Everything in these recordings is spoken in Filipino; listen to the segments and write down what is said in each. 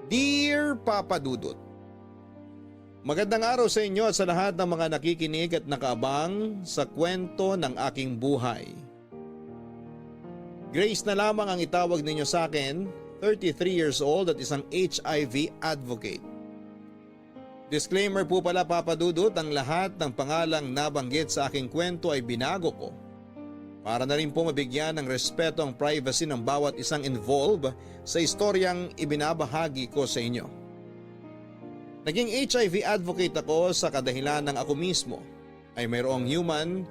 Dear Papa Dudut, magandang araw sa inyo at sa lahat ng mga nakikinig at nakaabang sa kwento ng aking buhay. Grace na lamang ang itawag ninyo sa akin, 33 years old at isang HIV advocate. Disclaimer po pala Papa Dudut, ang lahat ng pangalang nabanggit sa aking kwento ay binago ko para na rin po mabigyan ng respeto ang privacy ng bawat isang involved sa istoryang ibinabahagi ko sa inyo. Naging HIV advocate ako sa kadahilan ng ako mismo ay mayroong human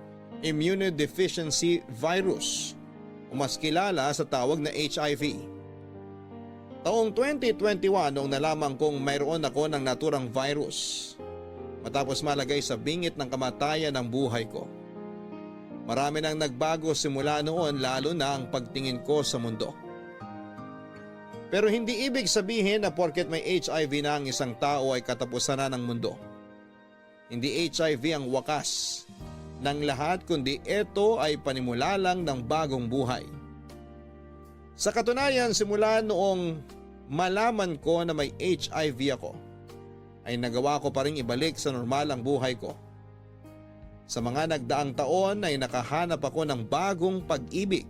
immunodeficiency virus o mas kilala sa tawag na HIV. Taong 2021 noong nalaman kong mayroon ako ng naturang virus matapos malagay sa bingit ng kamatayan ng buhay ko. Marami nang nagbago simula noon, lalo na ang pagtingin ko sa mundo. Pero hindi ibig sabihin na porket may HIV na ang isang tao ay katapusan na ng mundo. Hindi HIV ang wakas ng lahat, kundi ito ay panimula lang ng bagong buhay. Sa katunayan, simula noong malaman ko na may HIV ako, ay nagawa ko pa rin ibalik sa normal ang buhay ko. Sa mga nagdaang taon ay nakahanap ako ng bagong pag-ibig.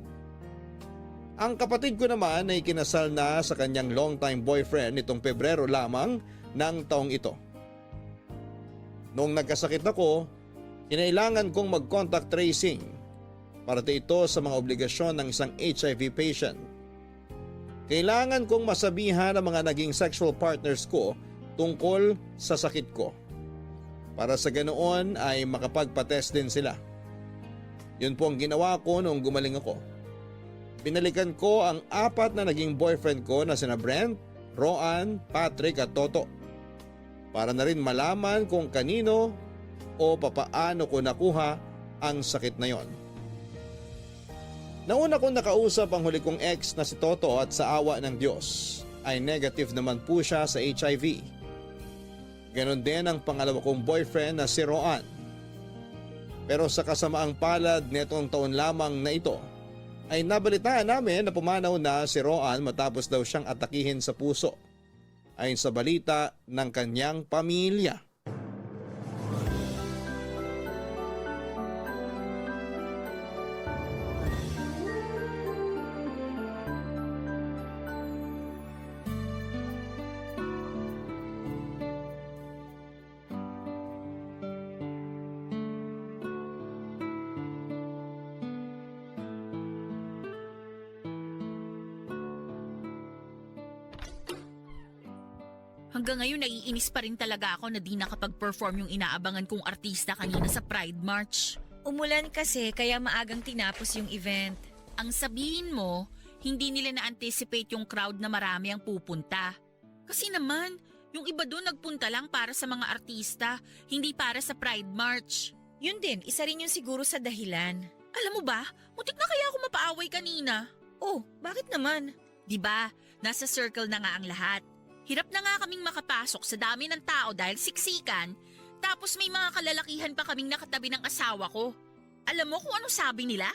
Ang kapatid ko naman ay kinasal na sa kanyang long-time boyfriend nitong Pebrero lamang ng taong ito. Noong nagkasakit ako, kinailangan kong mag-contact tracing para ito sa mga obligasyon ng isang HIV patient. Kailangan kong masabihan ang mga naging sexual partners ko tungkol sa sakit ko, para sa ganoon ay makapagpatest din sila. Yun po ang ginawa ko noong gumaling ako. Binalikan ko ang 4 na naging boyfriend ko na sina Brent, Roan, Patrick at Toto, para na rin malaman kung kanino o papaano ko nakuha ang sakit na yon. Nauna kong nakausap ang huli kong ex na si Toto at sa awa ng Diyos ay negative naman po siya sa HIV. Ganon din ang pangalawa kong boyfriend na si Roan. Pero sa kasamaang palad netong taon lamang na ito ay nabalitaan namin na pumanaw na si Roan matapos daw siyang atakihin sa puso, ayon sa balita ng kanyang pamilya. Hanggang ngayon naiinis pa rin talaga ako na di nakapag-perform yung inaabangan kong artista kanina sa Pride March. Umulan kasi kaya maagang tinapos yung event. Ang sabihin mo, hindi nila na-anticipate yung crowd na marami ang pupunta. Kasi naman, yung iba doon nagpunta lang para sa mga artista, hindi para sa Pride March. Yun din, isa rin yung siguro sa dahilan. Alam mo ba, muntik na kaya ako mapaaway kanina. Oh, bakit naman? Diba, nasa circle na nga ang lahat. Hirap na nga kaming makapasok sa dami ng tao dahil siksikan, tapos may mga kalalakihan pa kaming nakatabi ng asawa ko. Alam mo kung anong sabi nila?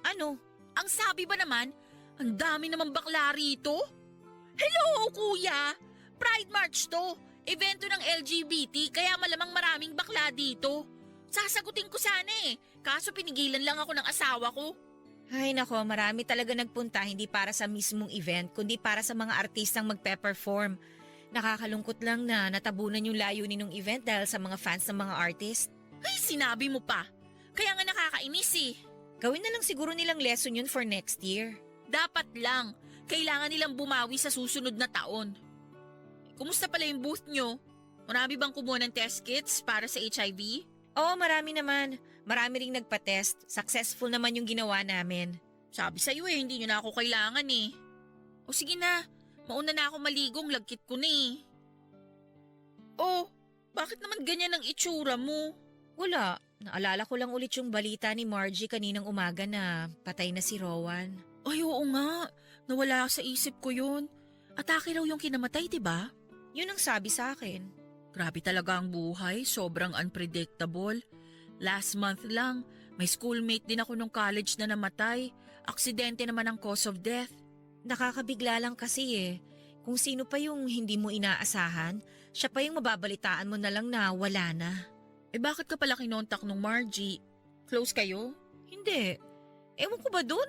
Ano? Ang sabi ba naman, ang dami naman bakla rito? Hello kuya! Pride March to! Evento ng LGBT kaya malamang maraming bakla dito. Sasagutin ko sana kaso pinigilan lang ako ng asawa ko. Ay nako, marami talaga nagpunta hindi para sa mismong event kundi para sa mga artistang magpe-perform. Nakakalungkot lang na natabunan yung layunin ng event dahil sa mga fans ng mga artist. Ay, sinabi mo pa. Kaya nga nakakainis Gawin na lang siguro nilang lesson yun for next year. Dapat lang. Kailangan nilang bumawi sa susunod na taon. Kumusta pala yung booth nyo? Marami bang kumuha ng test kits para sa HIV? Oo, marami naman. Marami ring nagpa-test. Successful naman yung ginawa namin. Sabi sa'yo hindi nyo na ako kailangan O sige na, mauna na ako maligong, lagkit ko na Oh, bakit naman ganyan ang itsura mo? Wala. Naalala ko lang ulit yung balita ni Margie kaninang umaga na patay na si Rowan. Ay oo nga, nawala sa isip ko yun. Atake raw yung kinamatay, diba? Yun ang sabi sa akin. Grabe talaga ang buhay, sobrang unpredictable. Last month lang, may schoolmate din ako nung college na namatay. Aksidente naman ang cause of death. Nakakabigla lang kasi Kung sino pa yung hindi mo inaasahan, siya pa yung mababalitaan mo na lang na wala na. Eh bakit ka pala kinontak nung Margie? Close kayo? Hindi. Ewan ko ba dun?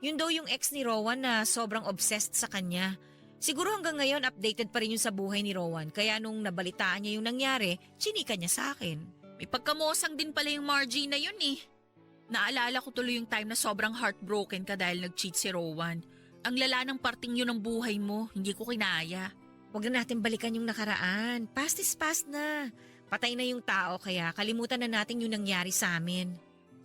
Yun daw yung ex ni Rowan na sobrang obsessed sa kanya. Siguro hanggang ngayon updated pa rin yun sa buhay ni Rowan, kaya nung nabalitaan niya yung nangyari, chinika niya sa akin. May pagkamosang din pala yung Margie na yun eh. Naalala ko tuloy yung time na sobrang heartbroken ka dahil nag-cheat si Rowan. Ang lala ng parting yun ng buhay mo, hindi ko kinaya. Huwag na natin balikan yung nakaraan. Past is past na. Patay na yung tao kaya kalimutan na natin yung nangyari sa amin.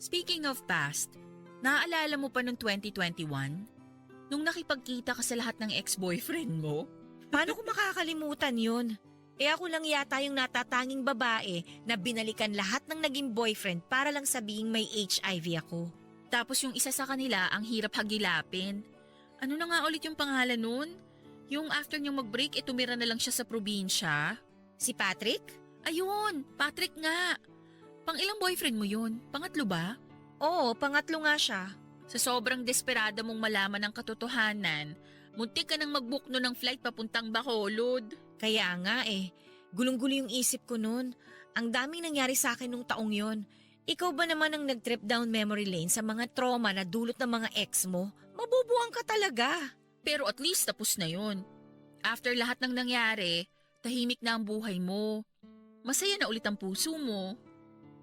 Speaking of past, naaalala mo pa noong 2021? Nung nakipagkita ka sa lahat ng ex-boyfriend mo? Paano ko makakalimutan yun? Eh ako lang yata yung natatanging babae na binalikan lahat ng naging boyfriend para lang sabihing may HIV ako. Tapos yung isa sa kanila ang hirap hagilapin. Ano na nga ulit yung pangalan nun? Yung after niyang mag-break, tumira na lang siya sa probinsya. Si Patrick? Ayun, Patrick nga. Pang ilang boyfriend mo yun? Pangatlo ba? Oo, pangatlo nga siya. Sa sobrang desperada mong malaman ang katotohanan, muntik ka nang mag-book no ng flight papuntang Bacolod. Kaya nga gulong-gulo yung isip ko noon. Ang daming nangyari sa akin nung taong yon. Ikaw ba naman ang nag-trip down memory lane sa mga trauma na dulot ng mga ex mo? Mabubuang ka talaga. Pero at least tapos na yun. After lahat ng nangyari, tahimik na ang buhay mo. Masaya na ulit ang puso mo.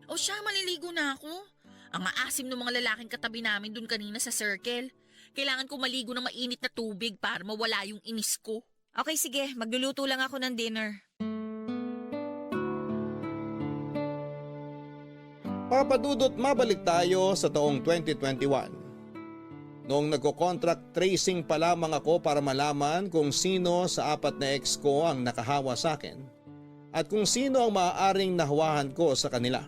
O siya, maliligo na ako. Ang aasim ng mga lalaking katabi namin dun kanina sa circle. Kailangan ko maligo ng mainit na tubig para mawala yung inis ko. Okay, sige. Magluluto lang ako ng dinner. Papadudot, mabalik tayo sa taong 2021. Noong nagko-contract tracing pa lamang ako para malaman kung sino sa 4 na ex ko ang nakahawa sa akin at kung sino ang maaaring nahawahan ko sa kanila.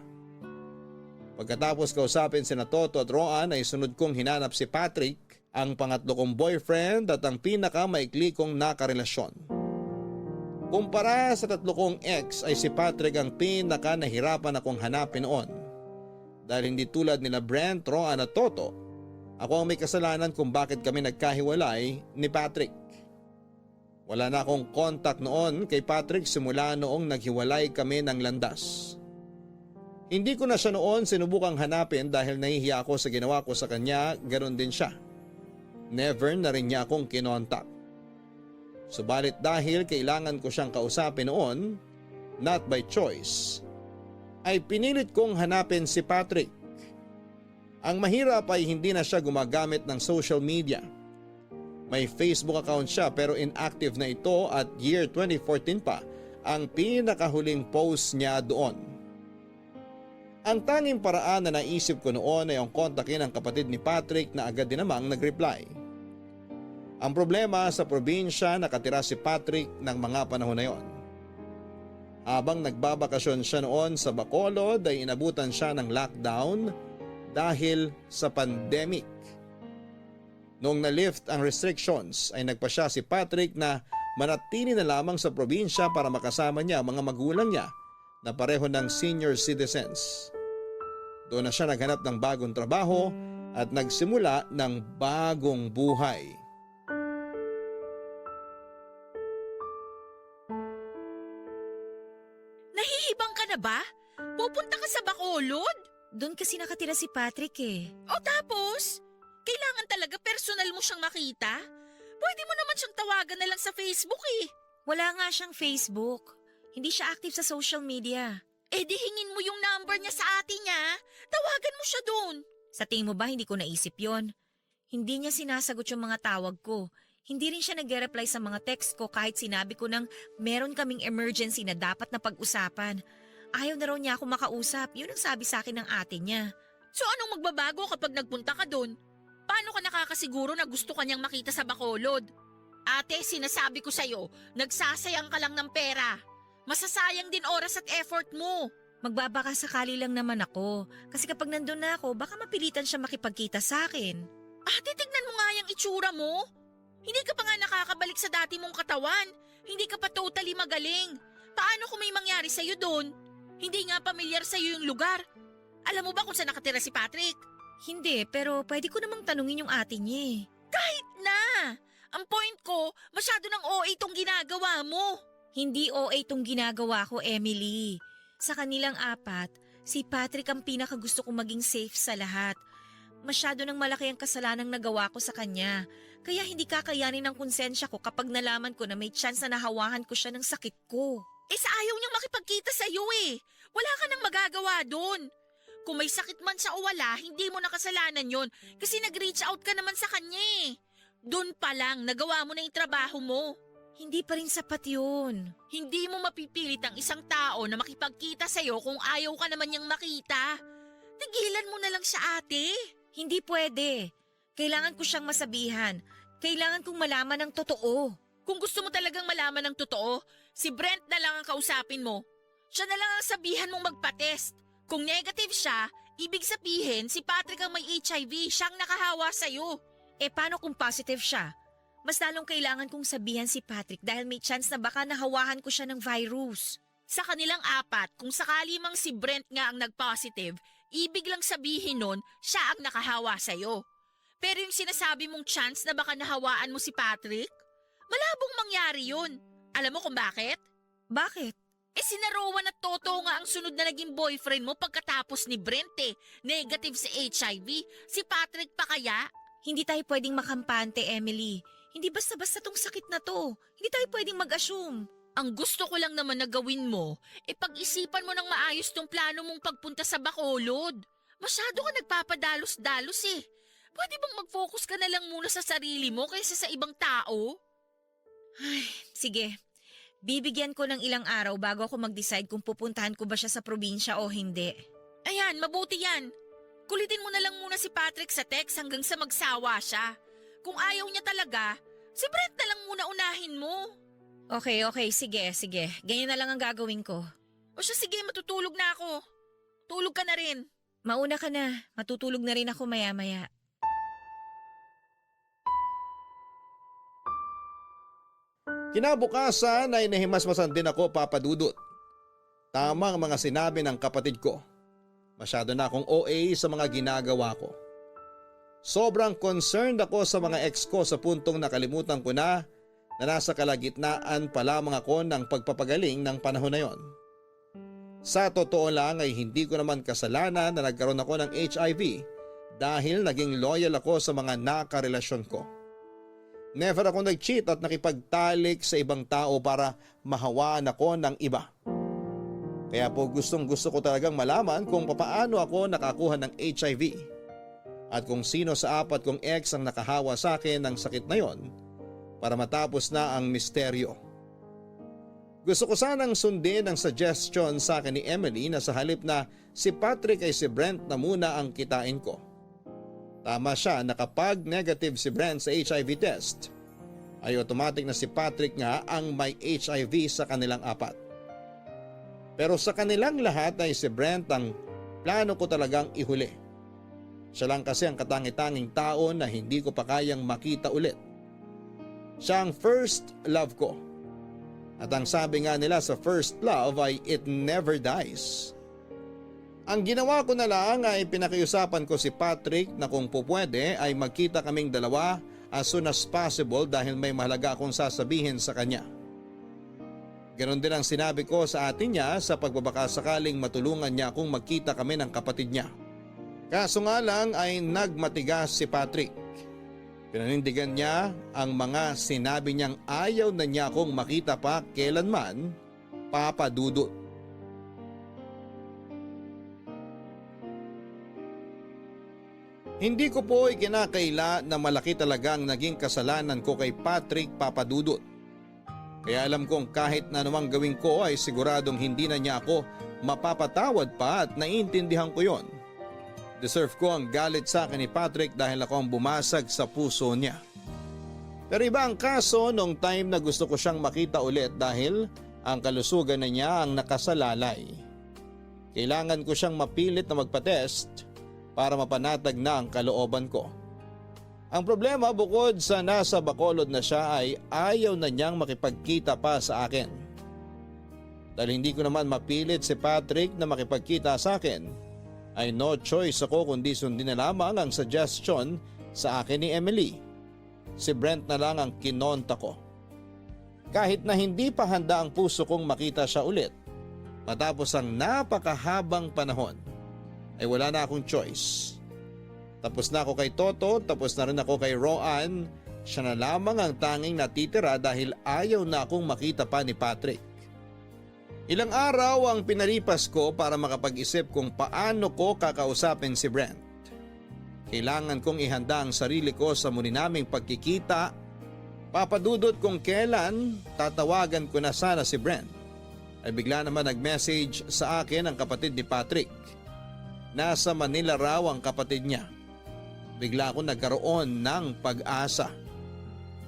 Pagkatapos kausapin sina Toto at Roan ay sunod kong hinanap si Patrick, ang pangatlo kong boyfriend at ang pinakamaikli kong nakarelasyon. Kumpara sa 3 kong ex ay si Patrick ang pinaka nahirapan akong hanapin noon. Dahil hindi tulad nila Brent, Roan at Toto, ako ang may kasalanan kung bakit kami nagkahiwalay ni Patrick. Wala na akong contact noon kay Patrick simula noong naghiwalay kami ng landas. Hindi ko na siya noon sinubukang hanapin dahil nahihiya ako sa ginawa ko sa kanya, ganoon din siya. Never na rin niya akong kinontak. Subalit dahil kailangan ko siyang kausapin noon, not by choice, ay pinilit kong hanapin si Patrick. Ang mahirap ay hindi na siya gumagamit ng social media. May Facebook account siya pero inactive na ito at year 2014 pa ang pinakahuling post niya doon. Ang tanging paraan na naisip ko noon ay ang kontakin ang kapatid ni Patrick na agad din namang nag-reply. Ang problema sa probinsya nakatira si Patrick ng mga panahon na yon. Habang nagbabakasyon siya noon sa Bacolod ay inabutan siya ng lockdown dahil sa pandemic. Noong na-lift ang restrictions ay nagpasya si Patrick na manatili na lamang sa probinsya para makasama niya ang mga magulang niya na pareho ng senior citizens. Doon na siya naghanap ng bagong trabaho at nagsimula ng bagong buhay. Nahihibang ka na ba? Pupunta ka sa Bacolod? Doon kasi nakatira si Patrick eh. O tapos? Kailangan talaga personal mo siyang makita? Pwede mo naman siyang tawagan na lang sa Facebook eh. Wala nga siyang Facebook. Hindi siya active sa social media. Eh di hingin mo yung number niya sa ate niya. Tawagan mo siya doon. Sa tingin mo ba hindi ko naisip yon? Hindi niya sinasagot yung mga tawag ko. Hindi rin siya nag-reply sa mga text ko kahit sinabi ko nang meron kaming emergency na dapat na pag-usapan. Ayaw na raw niya ako makausap. Yun ang sabi sa akin ng ate niya. So anong magbabago kapag nagpunta ka doon? Paano ka nakakasiguro na gusto ka niyang makita sa Bacolod? Ate, sinasabi ko sa'yo, nagsasayang ka lang ng pera. Masasayang din oras at effort mo. Magbabaka sakali lang naman ako. Kasi kapag nandun na ako, baka mapilitan siya makipagkita sa akin. Ate, tignan mo nga yung itsura mo. Hindi ka pa nga nakakabalik sa dati mong katawan. Hindi ka pa totally magaling. Paano kung may mangyari sa'yo doon? Hindi nga pamilyar sa'yo yung lugar. Alam mo ba kung saan nakatira si Patrick? Hindi, pero pwede ko namang tanungin yung ate niya eh. Kahit na! Ang point ko, masyado ng OA itong ginagawa mo. Hindi OA itong ginagawa ko, Emily. Sa kanilang apat, si Patrick ang pinakagusto kong maging safe sa lahat. Masyado nang malaki ang kasalanang nagawa ko sa kanya. Kaya hindi kakayanin ng konsensya ko kapag nalaman ko na may chance na nahawahan ko siya ng sakit ko. Sa ayaw niyang makipagkita sa'yo eh. Wala ka nang magagawa doon. Kung may sakit man siya o wala, hindi mo nakasalanan yon kasi nag-reach out ka naman sa kanya eh. Doon pa lang, nagawa mo na yung trabaho mo. Hindi pa rin sapat yun. Hindi mo mapipilit ang isang tao na makipagkita sa'yo kung ayaw ka naman niyang makita. Tigilan mo na lang siya, ate. Hindi pwede. Kailangan ko siyang masabihan. Kailangan kong malaman ng totoo. Kung gusto mo talagang malaman ng totoo, si Brent na lang ang kausapin mo. Siya na lang ang sabihan mong magpa-test. Kung negative siya, ibig sabihin si Patrick ang may HIV, siyang nakahawa sa'yo. Paano kung positive siya? Mas lalong kailangan kong sabihan si Patrick dahil may chance na baka nahawahan ko siya ng virus. Sa kanilang apat, kung sakali mang si Brent nga ang nag-positive, ibig lang sabihin nun, siya ang nakahawa sa'yo. Pero yung sinasabi mong chance na baka nahawaan mo si Patrick, malabong mangyari yun. Alam mo kung bakit? Bakit? Si Rowan at Toto nga ang sunod na naging boyfriend mo pagkatapos ni Brent eh. Negative sa HIV. Si Patrick pa kaya? Hindi tayo pwedeng makampante, Emily. Hindi basta-basta tong sakit na to. Hindi tayo pwedeng mag-assume. Ang gusto ko lang naman na gawin mo, pag-isipan mo ng maayos tong plano mong pagpunta sa Bacolod. Masyado ka nagpapadalos-dalos eh. Pwede bang mag-focus ka na lang muna sa sarili mo kaysa sa ibang tao? Ay, sige. Bibigyan ko ng ilang araw bago ako mag-decide kung pupuntahan ko ba siya sa probinsya o hindi. Ayan, mabuti yan. Kulitin mo na lang muna si Patrick sa text hanggang sa magsawa siya. Kung ayaw niya talaga, si Brent na lang muna unahin mo. Okay, sige. Ganyan na lang ang gagawin ko. O siya, sige, matutulog na ako. Tulog ka na rin. Mauna ka na. Matutulog na rin ako maya-maya. Kinabukasan ay nahimasmasan din ako, Papa Dudut. Tama ang mga sinabi ng kapatid ko. Masyado na akong OA sa mga ginagawa ko. Sobrang concerned ako sa mga ex ko sa puntong nakalimutan ko na nasa kalagitnaan pa lamang ako ng pagpapagaling ng panahon na yon. Sa totoo lang ay hindi ko naman kasalanan na nagkaroon ako ng HIV dahil naging loyal ako sa mga nakarelasyon ko. Never ako nag-cheat at nakipagtalik sa ibang tao para mahawaan ako ng iba. Kaya po gustong gusto ko talagang malaman kung paano ako nakakuha ng HIV at kung sino sa apat kong ex ang nakahawa sa akin ng sakit na yon para matapos na ang misteryo. Gusto ko sanang sundin ang suggestion sa akin ni Emily na sa halip na si Patrick ay si Brent na muna ang kitain ko. Tama siya na kapag negative si Brent sa HIV test, ay automatic na si Patrick nga ang may HIV sa kanilang apat. Pero sa kanilang lahat ay si Brent ang plano ko talagang ihuli. Siya lang kasi ang katangi-tanging tao na hindi ko pa kayang makita ulit. Siya ang first love ko. At ang sabi nga nila sa first love ay it never dies. Ang ginawa ko na lang ay pinakiusapan ko si Patrick na kung pupwede ay magkita kaming dalawa as soon as possible dahil may mahalaga akong sasabihin sa kanya. Ganon din ang sinabi ko sa atin niya sa pagbabakasakaling matulungan niya akong magkita kami ng kapatid niya. Kaso nga lang ay nagmatigas si Patrick. Pinanindigan niya ang mga sinabi niyang ayaw na niya akong makita pa kailanman, Papa Dudut. Hindi ko po ikinakaila na malaki talaga ang naging kasalanan ko kay Patrick, Papa Dudut. Kaya alam kong kahit na anumang gawin ko ay siguradong hindi na niya ako mapapatawad pa at naiintindihan ko yon. Deserve ko ang galit sa akin ni Patrick dahil ako ang bumasag sa puso niya. Pero iba ang kaso nung time na gusto ko siyang makita ulit dahil ang kalusugan na niya ang nakasalalay. Kailangan ko siyang mapilit na magpa-test para mapanatag na ang kalooban ko. Ang problema bukod sa nasa Bacolod na siya ay ayaw na niyang makipagkita pa sa akin. Dahil hindi ko naman mapilit si Patrick na makipagkita sa akin, ay no choice ako kundi sundin na lamang ang suggestion sa akin ni Emily. si Brent na lang ang kinonta ko. Kahit na hindi pa handa ang puso kong makita siya ulit, matapos ang napakahabang panahon, ay wala na akong choice. Tapos na ako kay Toto, tapos na rin ako kay Roan, siya na lamang ang tanging natitira dahil ayaw na akong makita pa ni Patrick. Ilang araw ang pinalipas ko para makapag-isip kung paano ko kakausapin si Brent. Kailangan kong ihanda ang sarili ko sa muli naming pagkikita. Papadudot kung kailan tatawagan ko na sana si Brent. Ay bigla naman nag-message sa akin ang kapatid ni Patrick. Nasa Manila raw ang kapatid niya. Bigla akong nagkaroon ng pag-asa.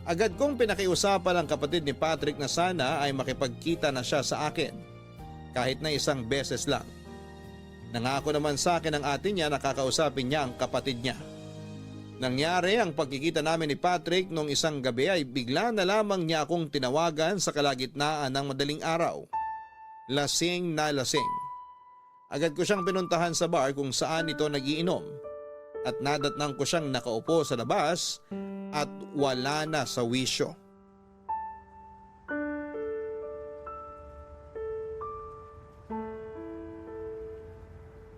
Agad kong pinakiusapan ang kapatid ni Patrick na sana ay makipagkita na siya sa akin. Kahit na isang beses lang. Nangako naman sa akin ng ate niya na kakausapin niya ang kapatid niya. Nangyari ang pagkikita namin ni Patrick nung isang gabi ay bigla na lamang niya akong tinawagan sa kalagitnaan ng madaling araw. Lasing na lasing. Agad ko siyang pinuntahan sa bar kung saan ito nagiinom at nadatnang ko siyang nakaupo sa labas at wala na sa wisyo.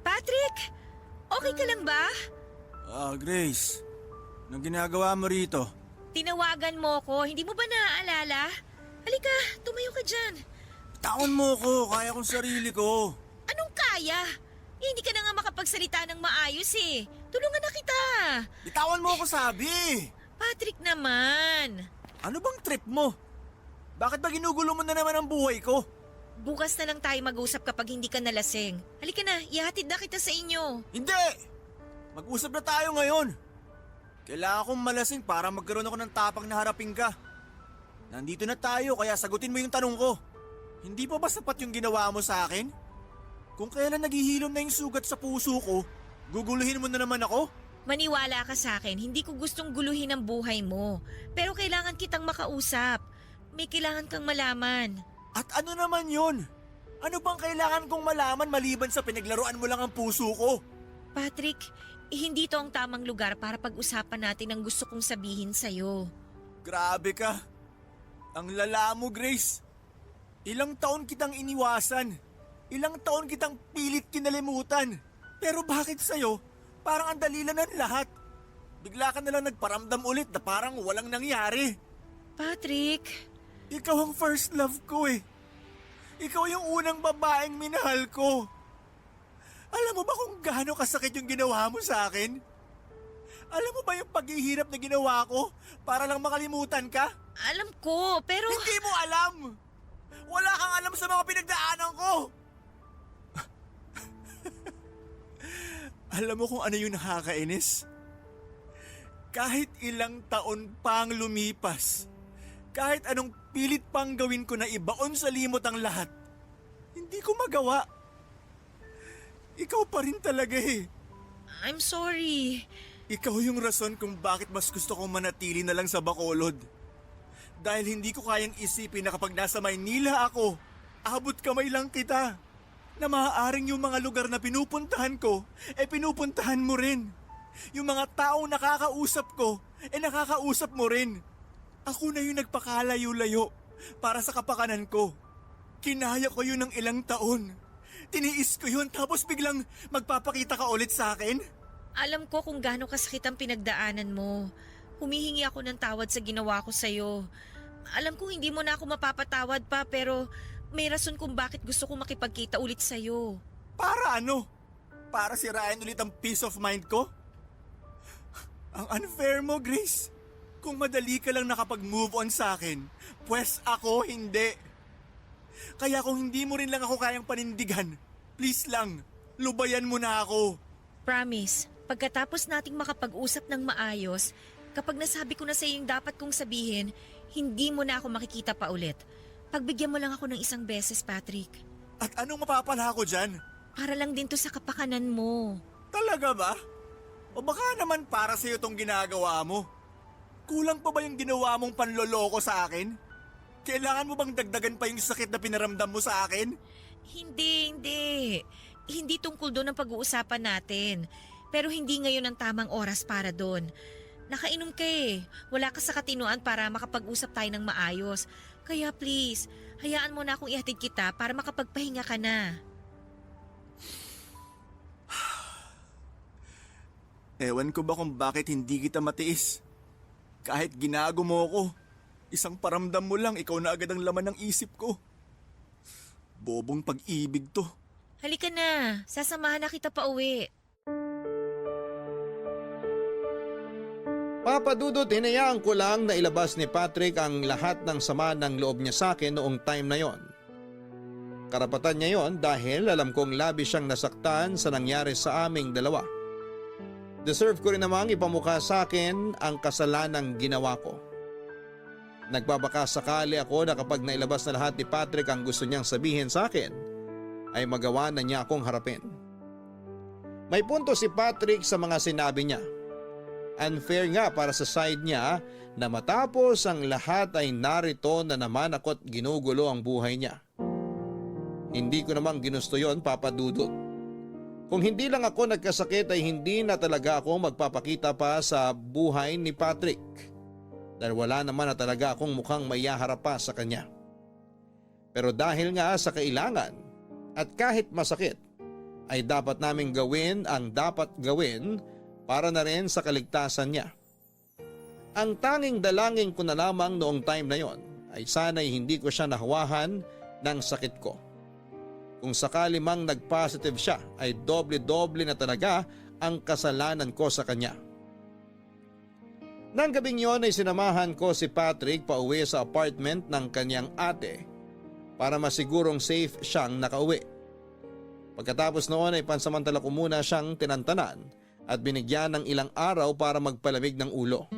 Patrick! Okay ka lang ba? Grace. Anong ginagawa mo rito? Tinawagan mo ko, hindi mo ba naaalala? Halika, tumayo ka dyan. Bitawan mo ko, kaya kong sarili ko. Anong kaya? Hindi ka na nga makapagsalita ng maayos eh. Tulungan na kita. Bitawan mo ko sabi. Patrick naman. Ano bang trip mo? Bakit ba ginugulo mo na naman ang buhay ko? Bukas na lang tayo mag-usap kapag hindi ka nalasing. Halika na, ihatid na kita sa inyo. Hindi! Mag-usap na tayo ngayon. Kailangan kong malasing para magkaroon ako ng tapang na harapin ka. Nandito na tayo kaya sagutin mo yung tanong ko. Hindi pa ba sapat yung ginawa mo sa akin? Kung kailan naghihilom na yung sugat sa puso ko, guguluhin mo na naman ako? Maniwala ka sa akin, hindi ko gustong guluhin ang buhay mo. Pero kailangan kitang makausap. May kailangan kang malaman. At ano naman yun? Ano bang kailangan kong malaman maliban sa pinaglaruan mo lang ang puso ko? Patrick, hindi to ang tamang lugar para pag-usapan natin ang gusto kong sabihin sa'yo. Grabe ka. Ang lala mo, Grace. Ilang taon kitang iniwasan. Ilang taon kitang pilit kinalimutan. Pero bakit sa'yo, parang ang dali lang ng lahat? Bigla ka nalang nagparamdam ulit na parang walang nangyari. Patrick, Ikaw ang first love ko eh. Ikaw yung unang babaeng minahal ko. Alam mo ba kung gaano kasakit yung ginawa mo sa akin? Alam mo ba yung paghihirap na ginawa ko para lang makalimutan ka? alam ko, pero... Hindi mo alam! Wala kang alam sa mga pinagdaanan ko! Alam mo kung ano yung nakakainis? Kahit ilang taon pang lumipas, kahit anong pilit pang gawin ko na ibaon sa limot ang lahat, hindi ko magawa. Ikaw pa rin talaga eh. I'm sorry. Ikaw yung rason kung bakit mas gusto kong manatili na lang sa Bacolod. Dahil hindi ko kayang isipin na kapag nasa Maynila ako, abot kamay lang kita. Na maaaring yung mga lugar na pinupuntahan ko, pinupuntahan mo rin. Yung mga taong nakakausap ko, nakakausap mo rin. Ako na yung nagpakalayo-layo para sa kapakanan ko. Kinaya ko yun ng ilang taon. Tiniis ko yun tapos biglang magpapakita ka ulit sa akin? Alam ko kung gaano kasakit ang pinagdaanan mo. Humihingi ako ng tawad sa ginawa ko sa'yo. Alam ko hindi mo na ako mapapatawad pa pero may rason kung bakit gusto ko makipagkita ulit sa'yo. Para ano? Para sirain ulit ang peace of mind ko? Ang unfair mo, Grace. Kung madali ka lang nakapag-move on sa akin, pues ako hindi. Kaya kung hindi mo rin lang ako kayang panindigan, please lang, lubayan mo na ako. Promise, pagkatapos nating makapag-usap ng maayos, kapag nasabi ko na sa'yo yung dapat kong sabihin, hindi mo na ako makikita pa ulit. Pagbigyan mo lang ako ng isang beses, Patrick. At anong mapapala ko dyan? Para lang din to sa kapakanan mo. Talaga ba? O baka naman para sa'yo tong ginagawa mo? Kulang pa ba yung ginawa mong panloloko sa akin? Kailangan mo bang dagdagan pa yung sakit na pinaramdam mo sa akin? Hindi. Hindi tungkol doon ang pag-uusapan natin. Pero hindi ngayon ang tamang oras para doon. Nakainom ka eh. Wala ka sa katinuan para makapag-usap tayo ng maayos. Kaya please, hayaan mo na akong ihatid kita para makapagpahinga ka na. Ewan ko ba kung bakit hindi kita matiis. Kahit ginago mo ko, isang paramdam mo lang, ikaw na agad ang laman ng isip ko. Bobong pag-ibig to. Halika na, sasamahan na kita pa uwi. Papa Dudut, hinayaan ko lang na ilabas ni Patrick ang lahat ng sama ng loob niya sa akin noong time na yon. Karapatan niya yon dahil alam kong labis siyang nasaktan sa nangyari sa aming dalawa. Deserve ko rin namang ipamukha sa akin ang kasalanang ginawa ko. Nagbabaka sakali ako na kapag nailabas na lahat ni Patrick ang gusto niyang sabihin sa akin, ay magawa na niya akong harapin. May punto si Patrick sa mga sinabi niya. Unfair nga para sa side niya na matapos ang lahat ay narito na naman ako't ginugulo ang buhay niya. Hindi ko namang ginusto yon, Papa Dudut. Kung hindi lang ako nagkasakit ay hindi na talaga ako magpapakita pa sa buhay ni Patrick. Dahil wala naman na talaga akong mukhang maiyaharap pa sa kanya. Pero dahil nga sa kailangan at kahit masakit ay dapat naming gawin ang dapat gawin para na rin sa kaligtasan niya. Ang tanging dalangin ko na lamang noong time na yon ay sana'y hindi ko siya nahawahan ng sakit ko. Kung sakali mang nag-positive siya ay doble-doble na talaga ang kasalanan ko sa kanya. Nang gabing yon ay sinamahan ko si Patrick pauwi sa apartment ng kanyang ate para masigurong safe siyang nakauwi. Pagkatapos noon ay pansamantala ko muna siyang tinantanan at binigyan ng ilang araw para magpalamig ng ulo.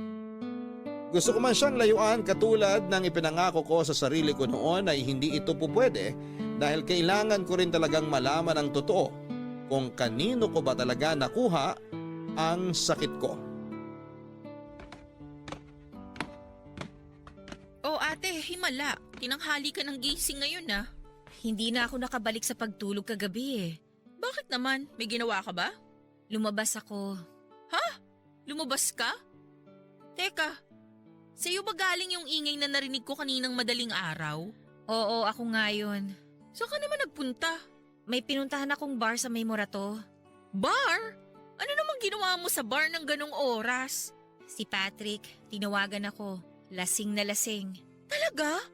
Gusto ko man siyang layuan katulad ng ipinangako ko sa sarili ko noon ay hindi ito pupwede dahil kailangan ko rin talagang malaman ang totoo kung kanino ko ba talaga nakuha ang sakit ko. Oh ate, himala. Tinanghali ka ng gising ngayon ah. Hindi na ako nakabalik sa pagtulog kagabi eh. Bakit naman? May ginawa ka ba? Lumabas ako. Lumabas ka? Teka, sa'yo ba galing yung ingay na narinig ko kaninang madaling araw? Oo, ako nga yun. Saan ka naman nagpunta? May pinuntahan akong bar sa May Morato. Bar? Ano namang ginawa mo sa bar ng ganong oras? Si Patrick, tinawagan ako. Lasing na lasing. Talaga?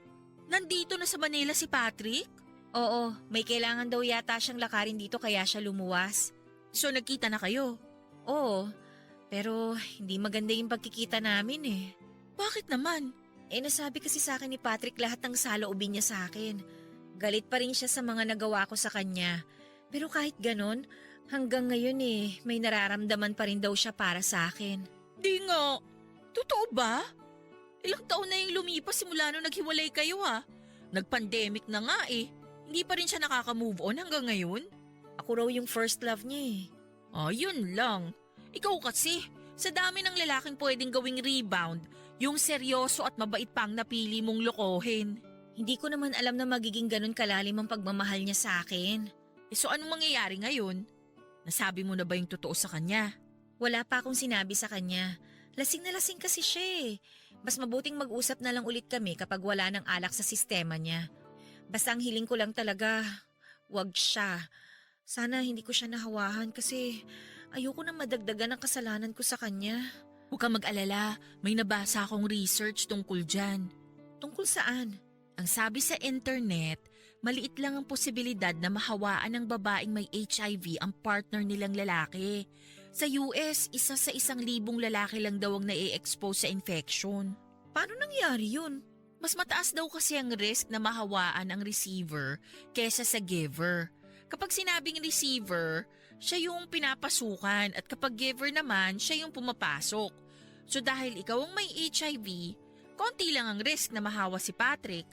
Nandito na sa Manila si Patrick? Oo, may kailangan daw yata siyang lakarin dito kaya siya lumuwas. So nagkita na kayo? Oo, pero hindi maganda yung pagkikita namin eh. Bakit naman? Nasabi kasi sa akin ni Patrick lahat ng saloobin niya sa akin. Galit pa rin siya sa mga nagawa ko sa kanya. Pero kahit ganon, hanggang ngayon may nararamdaman pa rin daw siya para sa akin. Di nga. Totoo ba? Ilang taon na yung lumipas simula nung naghiwalay kayo ha? Nag-pandemic na nga eh. Hindi pa rin siya nakaka-move on hanggang ngayon? Ako raw yung first love niya eh. Yun lang. Ikaw kasi, sa dami ng lalaking pwedeng gawing rebound, yung seryoso at mabait pang napili mong lokohin. Hindi ko naman alam na magiging ganun kalalim ang pagmamahal niya sa akin. So anong mangyayari ngayon? Nasabi mo na ba yung totoo sa kanya? Wala pa akong sinabi sa kanya. Lasing na lasing kasi siya eh. Mas mabuting mag-usap na lang ulit kami kapag wala ng alak sa sistema niya. Basta ang hiling ko lang talaga, wag siya. Sana hindi ko siya nahawahan kasi ayoko na madagdagan ang kasalanan ko sa kanya. Huwag kang mag-alala, may nabasa akong research tungkol dyan. Tungkol saan? Ang sabi sa internet, maliit lang ang posibilidad na mahawaan ng babaeng may HIV ang partner nilang lalaki. Sa US, 1 sa 1,000 lalaki lang daw ang na-expose sa infection. Paano nangyari yun? Mas mataas daw kasi ang risk na mahawaan ang receiver kesa sa giver. Kapag sinabing receiver, siya yung pinapasukan at kapag giver naman, siya yung pumapasok. So dahil ikaw ang may HIV, konti lang ang risk na mahawa si Patrick.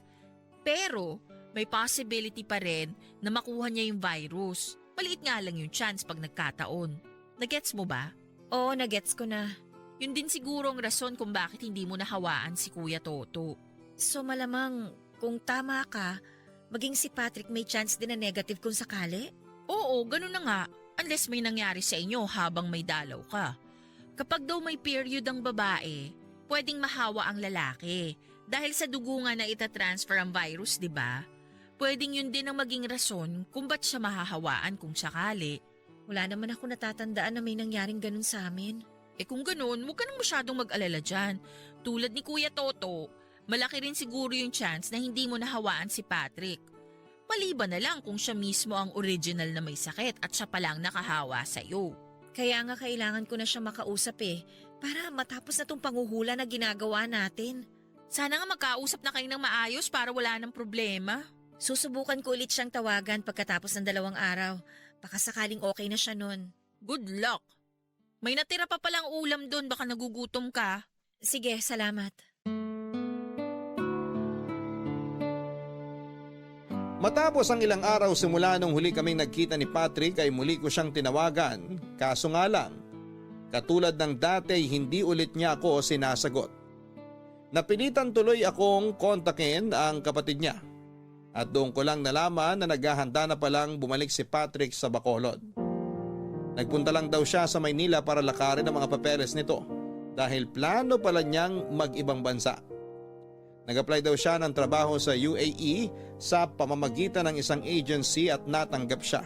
Pero may possibility pa rin na makuha niya yung virus. Maliit nga lang yung chance pag nagkataon. Nagets mo ba? Oo, nagets ko na. Yun din siguro ang rason kung bakit hindi mo nahawaan si Kuya Toto. So malamang kung tama ka, maging si Patrick may chance din na negative kung sakali? Oo, ganun na nga. Unless may nangyari sa inyo habang may dalaw ka. Kapag daw may period ang babae, pwedeng mahawa ang lalaki. Dahil sa dugo nga na itatransfer ang virus, di ba? Pwedeng yun din ang maging rason kung ba't siya mahahawaan kung sakali. Wala naman ako natatandaan na may nangyaring ganun sa amin. Kung ganun, huwag ka nang masyadong mag-alala dyan. Tulad ni Kuya Toto, malaki rin siguro yung chance na hindi mo nahawaan si Patrick. Maliban na lang kung siya mismo ang original na may sakit at siya palang nakahawa sa'yo. Kaya nga kailangan ko na siya makausap para matapos na tong panguhula na ginagawa natin. Sana nga magkausap na kayo ng maayos para wala ng problema. Susubukan ko ulit siyang tawagan pagkatapos ng 2 araw. Baka sakaling okay na siya nun. Good luck. May natira pa palang ulam doon, baka nagugutom ka. Sige, salamat. Matapos ang ilang araw simula nung huli kaming nagkita ni Patrick ay muli ko siyang tinawagan, kaso nga lang, katulad ng dati hindi ulit niya ako sinasagot. Napilitan tuloy akong kontakin ang kapatid niya at doon ko lang nalaman na naghahanda na palang bumalik si Patrick sa Bacolod. Nagpunta lang daw siya sa Maynila para lakarin ang mga papeles nito dahil plano pala niyang mag-ibang bansa. Nag-apply daw siya ng trabaho sa UAE sa pamamagitan ng isang agency at natanggap siya.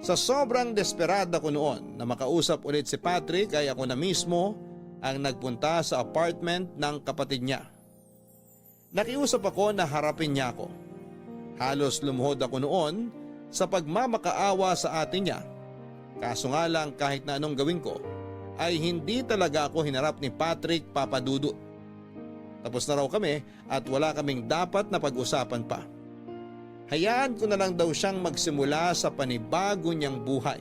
Sa sobrang desperada ko noon na makausap ulit si Patrick ay ako na mismo ang nagpunta sa apartment ng kapatid niya. Nakiusap ako na harapin niya ako. Halos lumuhod ako noon sa pagmamakaawa sa atin niya. Kaso nga lang kahit na anong gawin ko ay hindi talaga ako hinarap ni Patrick Papadudut. Tapos na raw kami at wala kaming dapat na pag-usapan pa. Hayaan ko na lang daw siyang magsimula sa panibago niyang buhay.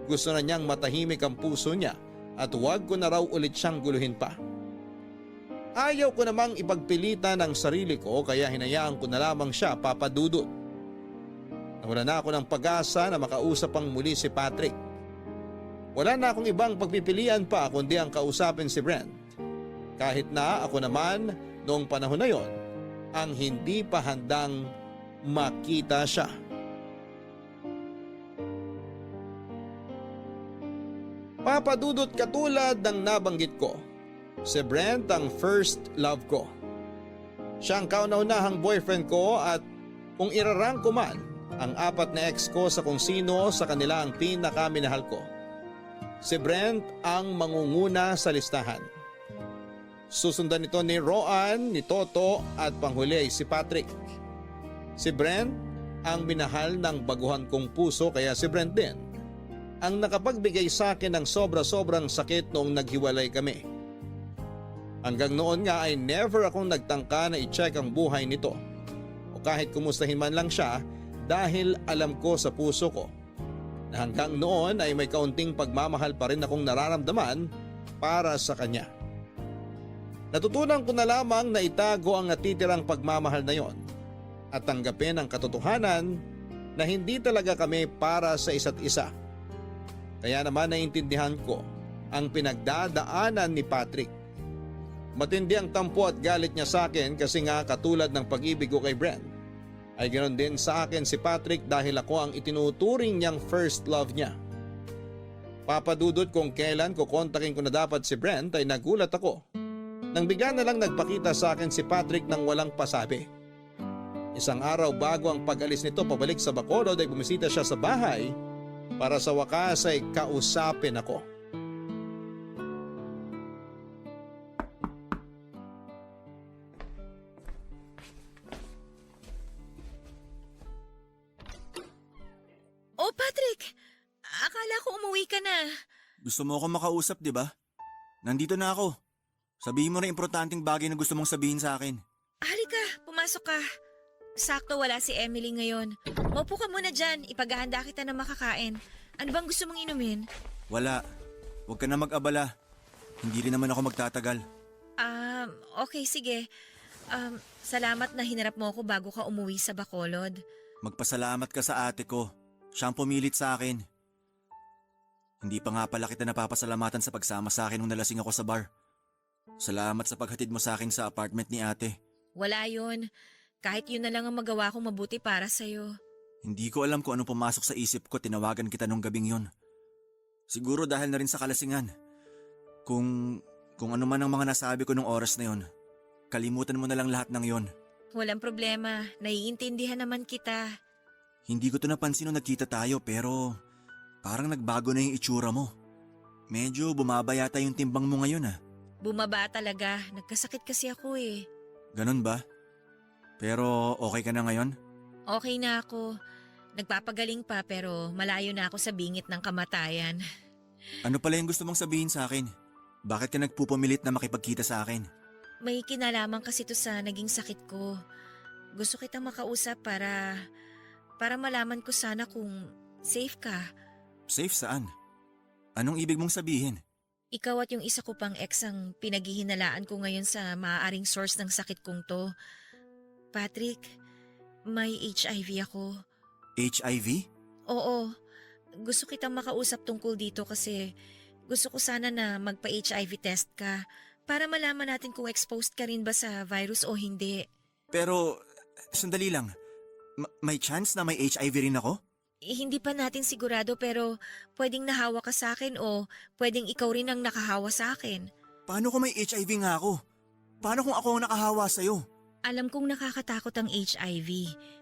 Gusto na niyang matahimik ang puso niya at huwag ko na raw ulit siyang guluhin pa. Ayaw ko namang ipagpilitan ang sarili ko kaya hinayaan ko na lamang siya papadudot. Nawala na ako ng pag-asa na makausap ang muli si Patrick. Wala na akong ibang pagpipilian pa kundi ang kausapin si Brent. Kahit na ako naman noong panahon na yon ang hindi pa handang makita siya. Papadudot katulad ng nabanggit ko, si Brent ang first love ko. Siya ang kauna-unahang boyfriend ko at kung irarang ko man ang 4 na ex ko sa kung sino sa kanila ang pinakaminahal ko. Si Brent ang mangunguna sa listahan. Susundan nito ni Roan, ni Toto at panghuli si Patrick. Si Brent ang minahal ng baguhan kong puso kaya si Brent din ang nakapagbigay sa akin ng sobra-sobrang sakit noong naghiwalay kami. Hanggang noon nga ay never akong nagtangka na i-check ang buhay nito o kahit kumustahin man lang siya dahil alam ko sa puso ko na hanggang noon ay may kaunting pagmamahal pa rin akong nararamdaman para sa kanya. Natutunan ko na lamang na itago ang natitirang pagmamahal na yon at tanggapin ang katotohanan na hindi talaga kami para sa isa't isa. Kaya naman naiintindihan ko ang pinagdadaanan ni Patrick. Matindi ang tampo at galit niya sa akin kasi nga katulad ng pag-ibig ko kay Brent ay ganoon din sa akin si Patrick dahil ako ang itinuturing niyang first love niya. Papadudot kung kailan ko kontakin ko na dapat si Brent ay nagulat ako nang bigla na lang nagpakita sa akin si Patrick nang walang pasabi. Isang araw bago ang pag-alis nito pabalik sa Bacolod ay bumisita siya sa bahay para sa wakas ay kausapin ako. Oh, Patrick! Akala ko umuwi ka na. Gusto mo ako makausap, di ba? Nandito na ako. Sabihin mo na importanteng bagay na gusto mong sabihin sa akin. Halika, pumasok ka. Sakto wala si Emily ngayon. Maupo ka muna dyan, ipaghahanda kita ng makakain. Ano bang gusto mong inumin? Wala. Huwag ka na mag-abala. Hindi rin naman ako magtatagal. Okay, sige. Salamat na hinarap mo ako bago ka umuwi sa Bacolod. Magpasalamat ka sa ate ko. Siya ang pumilit sa akin. Hindi pa nga pala kita napapasalamatan sa pagsama sa akin nung nalasing ako sa bar. Salamat sa paghatid mo sa akin sa apartment ni ate. Wala yun. Kahit yun na lang ang magawa kong mabuti para sa'yo. Hindi ko alam kung ano pumasok sa isip ko, tinawagan kita nung gabing yun. Siguro dahil na rin sa kalasingan. Kung ano man ang mga nasabi ko nung oras na yon, kalimutan mo na lang lahat ng yon. Walang problema, naiintindihan naman kita. Hindi ko to napansin nung nagkita tayo pero parang nagbago na yung itsura mo. Medyo bumaba yata yung timbang mo ngayon ah. Bumaba talaga, nagkasakit kasi ako eh. Ganon ba? Pero okay ka na ngayon? Okay na ako. Nagpapagaling pa pero malayo na ako sa bingit ng kamatayan. Ano pala yung gusto mong sabihin sa akin? Bakit ka nagpupumilit na makipagkita sa akin? May kinalaman kasi to sa naging sakit ko. Gusto kitang makausap para malaman ko sana kung safe ka. Safe saan? Anong ibig mong sabihin? Ikaw at yung isa ko pang ex ang pinaghihinalaan ko ngayon sa maaaring source ng sakit kong to. Patrick, may HIV ako. HIV? Oo, gusto kitang makausap tungkol dito kasi gusto ko sana na magpa-HIV test ka para malaman natin kung exposed ka rin ba sa virus o hindi. Pero, sandali lang. May chance na may HIV rin ako? Hindi pa natin sigurado pero pwedeng nahawa ka sa akin o pwedeng ikaw rin ang nakahawa sa akin. Paano kung may HIV nga ako? Paano kung ako ang nakahawa sa'yo? Alam kong nakakatakot ang HIV,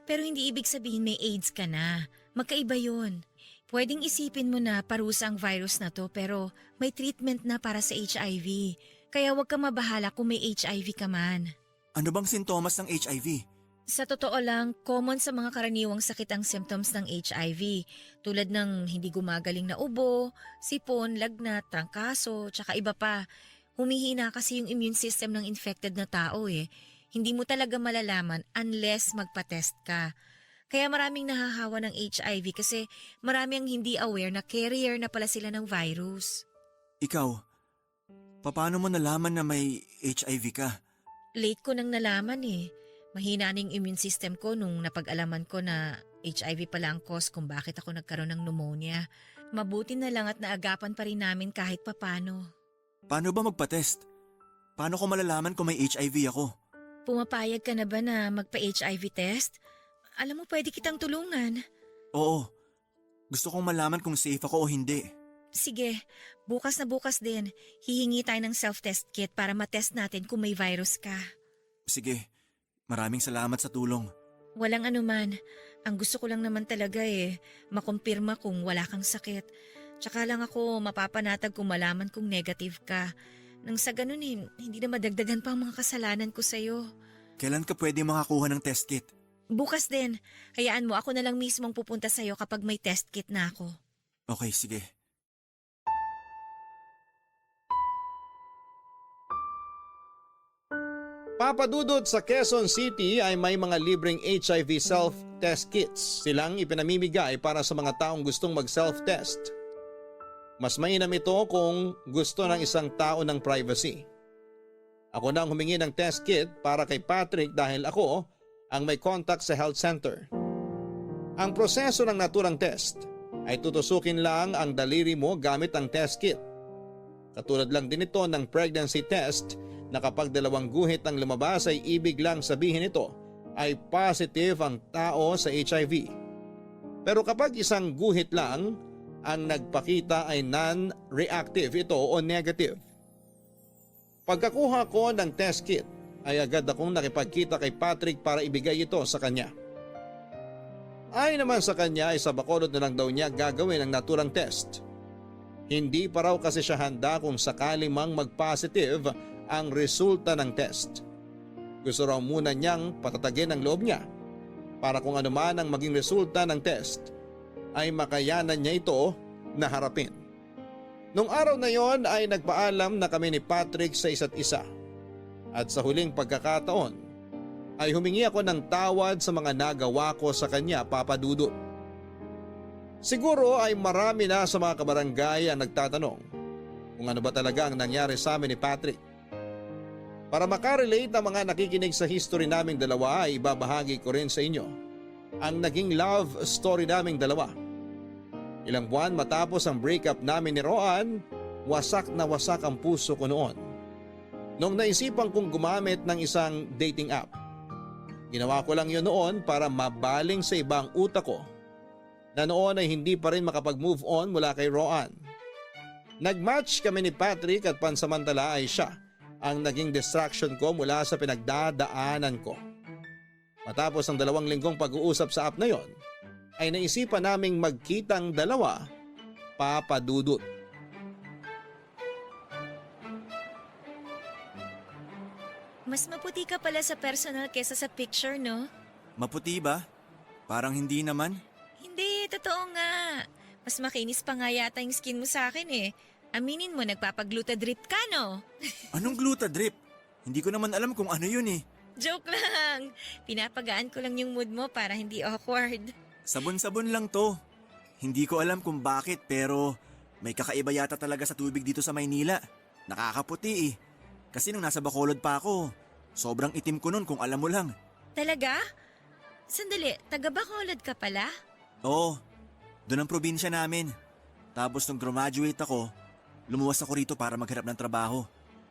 pero hindi ibig sabihin may AIDS ka na. Magkaiba yun. Pwedeng isipin mo na parusa ang virus na to pero may treatment na para sa HIV. Kaya huwag ka mabahala kung may HIV ka man. Ano bang sintomas ng HIV? Sa totoo lang, common sa mga karaniwang sakit ang symptoms ng HIV tulad ng hindi gumagaling na ubo, sipon, lagnat, trangkaso, tsaka iba pa. Humihina kasi yung immune system ng infected na tao eh. Hindi mo talaga malalaman unless magpa-test ka. Kaya maraming nahahawa ng HIV kasi marami ang hindi aware na carrier na pala sila ng virus. Ikaw, paano mo nalaman na may HIV ka? Late ko nang nalaman eh. Mahina na yung immune system ko nung napag-alaman ko na HIV pala ang cause kung bakit ako nagkaroon ng pneumonia. Mabuti na lang at naagapan pa rin namin kahit papano. Paano ba magpa-test? Paano ko malalaman kung may HIV ako? Pumapayag ka na ba na magpa-HIV test? Alam mo, pwede kitang tulungan. Oo. Gusto kong malaman kung safe ako o hindi. Sige, bukas na bukas din. Hihingi tayo ng self-test kit para matest natin kung may virus ka. Sige. Maraming salamat sa tulong. Walang anuman. Ang gusto ko lang naman talaga makumpirma kung wala kang sakit. Tsaka lang ako mapapanatag kung malaman kung negative ka. Nang sa ganun hindi na madagdagan pa ang mga kasalanan ko sa'yo. Kailan ka pwede makakuha ng test kit? Bukas din. Hayaan mo, ako na lang mismong pupunta sa'yo kapag may test kit na ako. Okay, sige. Papadudot sa Quezon City ay may mga libreng HIV self-test kits. Silang ipinamimigay para sa mga taong gustong mag-self-test. Mas mainam ito kung gusto ng isang tao ng privacy. Ako na ang humingi ng test kit para kay Patrick dahil ako ang may contact sa health center. Ang proseso ng naturang test ay tutusukin lang ang daliri mo gamit ang test kit. Katulad lang din ito ng pregnancy test na kapag 2 guhit ang lumabas ay ibig lang sabihin ito ay positive ang tao sa HIV. Pero kapag 1 guhit lang ang nagpakita ay non-reactive ito o negative. Pagkakuha ko ng test kit ay agad akong nakipagkita kay Patrick para ibigay ito sa kanya. Ay naman sa kanya ay sa Bacolod na lang daw niya gagawin ang naturang test. Hindi pa raw kasi siya handa kung sakali mang mag-positive ang resulta ng test. Gusto raw muna niyang patatagin ang loob niya para kung ano man ang maging resulta ng test ay makayanan niya ito na harapin. Nung araw na yon ay nagpaalam na kami ni Patrick sa isa't isa. At sa huling pagkakataon ay humingi ako ng tawad sa mga nagawa ko sa kanya, Papa Dudut. Siguro ay marami na sa mga kabarangay ang nagtatanong kung ano ba talaga ang nangyari sa amin ni Patrick. Para makarelate ang mga nakikinig sa history naming dalawa ay ibabahagi ko rin sa inyo ang naging love story naming dalawa. Ilang buwan matapos ang breakup namin ni Roan, wasak na wasak ang puso ko noon. Nung naisipan kong gumamit ng isang dating app, ginawa ko lang yun noon para mabaling sa ibang utak ko na noon ay hindi pa rin makapag-move on mula kay Roan. Nag-match kami ni Patrick at pansamantala ay siya ang naging distraction ko mula sa pinagdadaanan ko. Matapos ang 2 linggong pag-uusap sa app na yon, ay naisipan naming magkitang dalawa, Papa Dudut. Mas maputi ka pala sa personal kesa sa picture, no? Maputi ba? Parang hindi naman. Hindi, totoo nga. Mas makinis pa nga yata yung skin mo sa akin eh. Aminin mo, nagpapagluta drip ka, no? Anong gluta drip? Hindi ko naman alam kung ano yun eh. Joke lang. Pinapagaan ko lang yung mood mo para hindi awkward. Sabon-sabon lang to. Hindi ko alam kung bakit pero may kakaiba yata talaga sa tubig dito sa Maynila. Nakakaputi eh. Kasi nung nasa Bacolod pa ako, sobrang itim ko nun kung alam mo lang. Talaga? Sandali, taga Bacolod ka pala? Oo, doon ang probinsya namin. Tapos nung graduate ako, lumuwas ako rito para maghanap ng trabaho.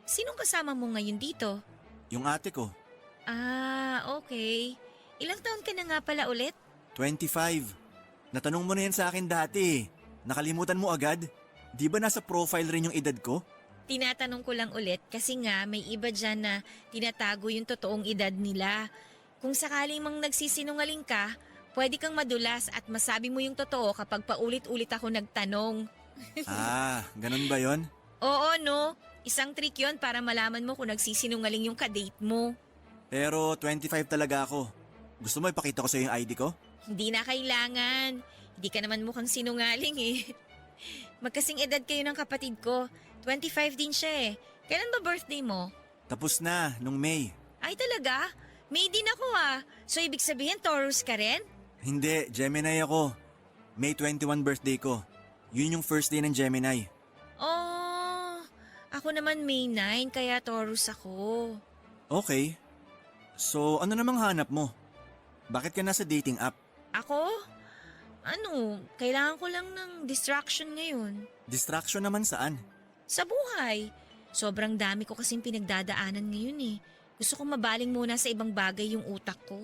Sinong kasama mo ngayon dito? Yung ate ko, Ah, okay. Ilang taon ka na nga pala ulit? 25. Natanong mo na yan sa akin dati eh. Nakalimutan mo agad? Di ba nasa profile rin yung edad ko? Tinatanong ko lang ulit kasi nga may iba dyan na tinatago yung totoong edad nila. Kung sakaling mang nagsisinungaling ka, pwede kang madulas at masabi mo yung totoo kapag paulit-ulit ako nagtanong. Ah, ganun ba yon? Oo, no? Isang trick yon para malaman mo kung nagsisinungaling yung kadate mo. Pero 25 talaga ako. Gusto mo ipakita ko sa yung ID ko? Hindi na kailangan. Hindi ka naman mukhang sinungaling eh. Magkasing edad kayo ng kapatid ko. 25 din siya eh. Kailan ba birthday mo? Tapos na, nung May. Ay talaga? May din ako ah. So ibig sabihin Taurus ka rin? Hindi, Gemini ako. May 21 birthday ko. Yun yung first day ng Gemini. Oh, ako naman May 9 kaya Taurus ako. Okay. So, ano namang hanap mo? Bakit ka nasa dating app? Ako? Ano, kailangan ko lang ng distraction ngayon. Distraction naman saan? Sa buhay. Sobrang dami ko kasing pinagdadaanan ngayon eh. Gusto kong mabaling muna sa ibang bagay yung utak ko.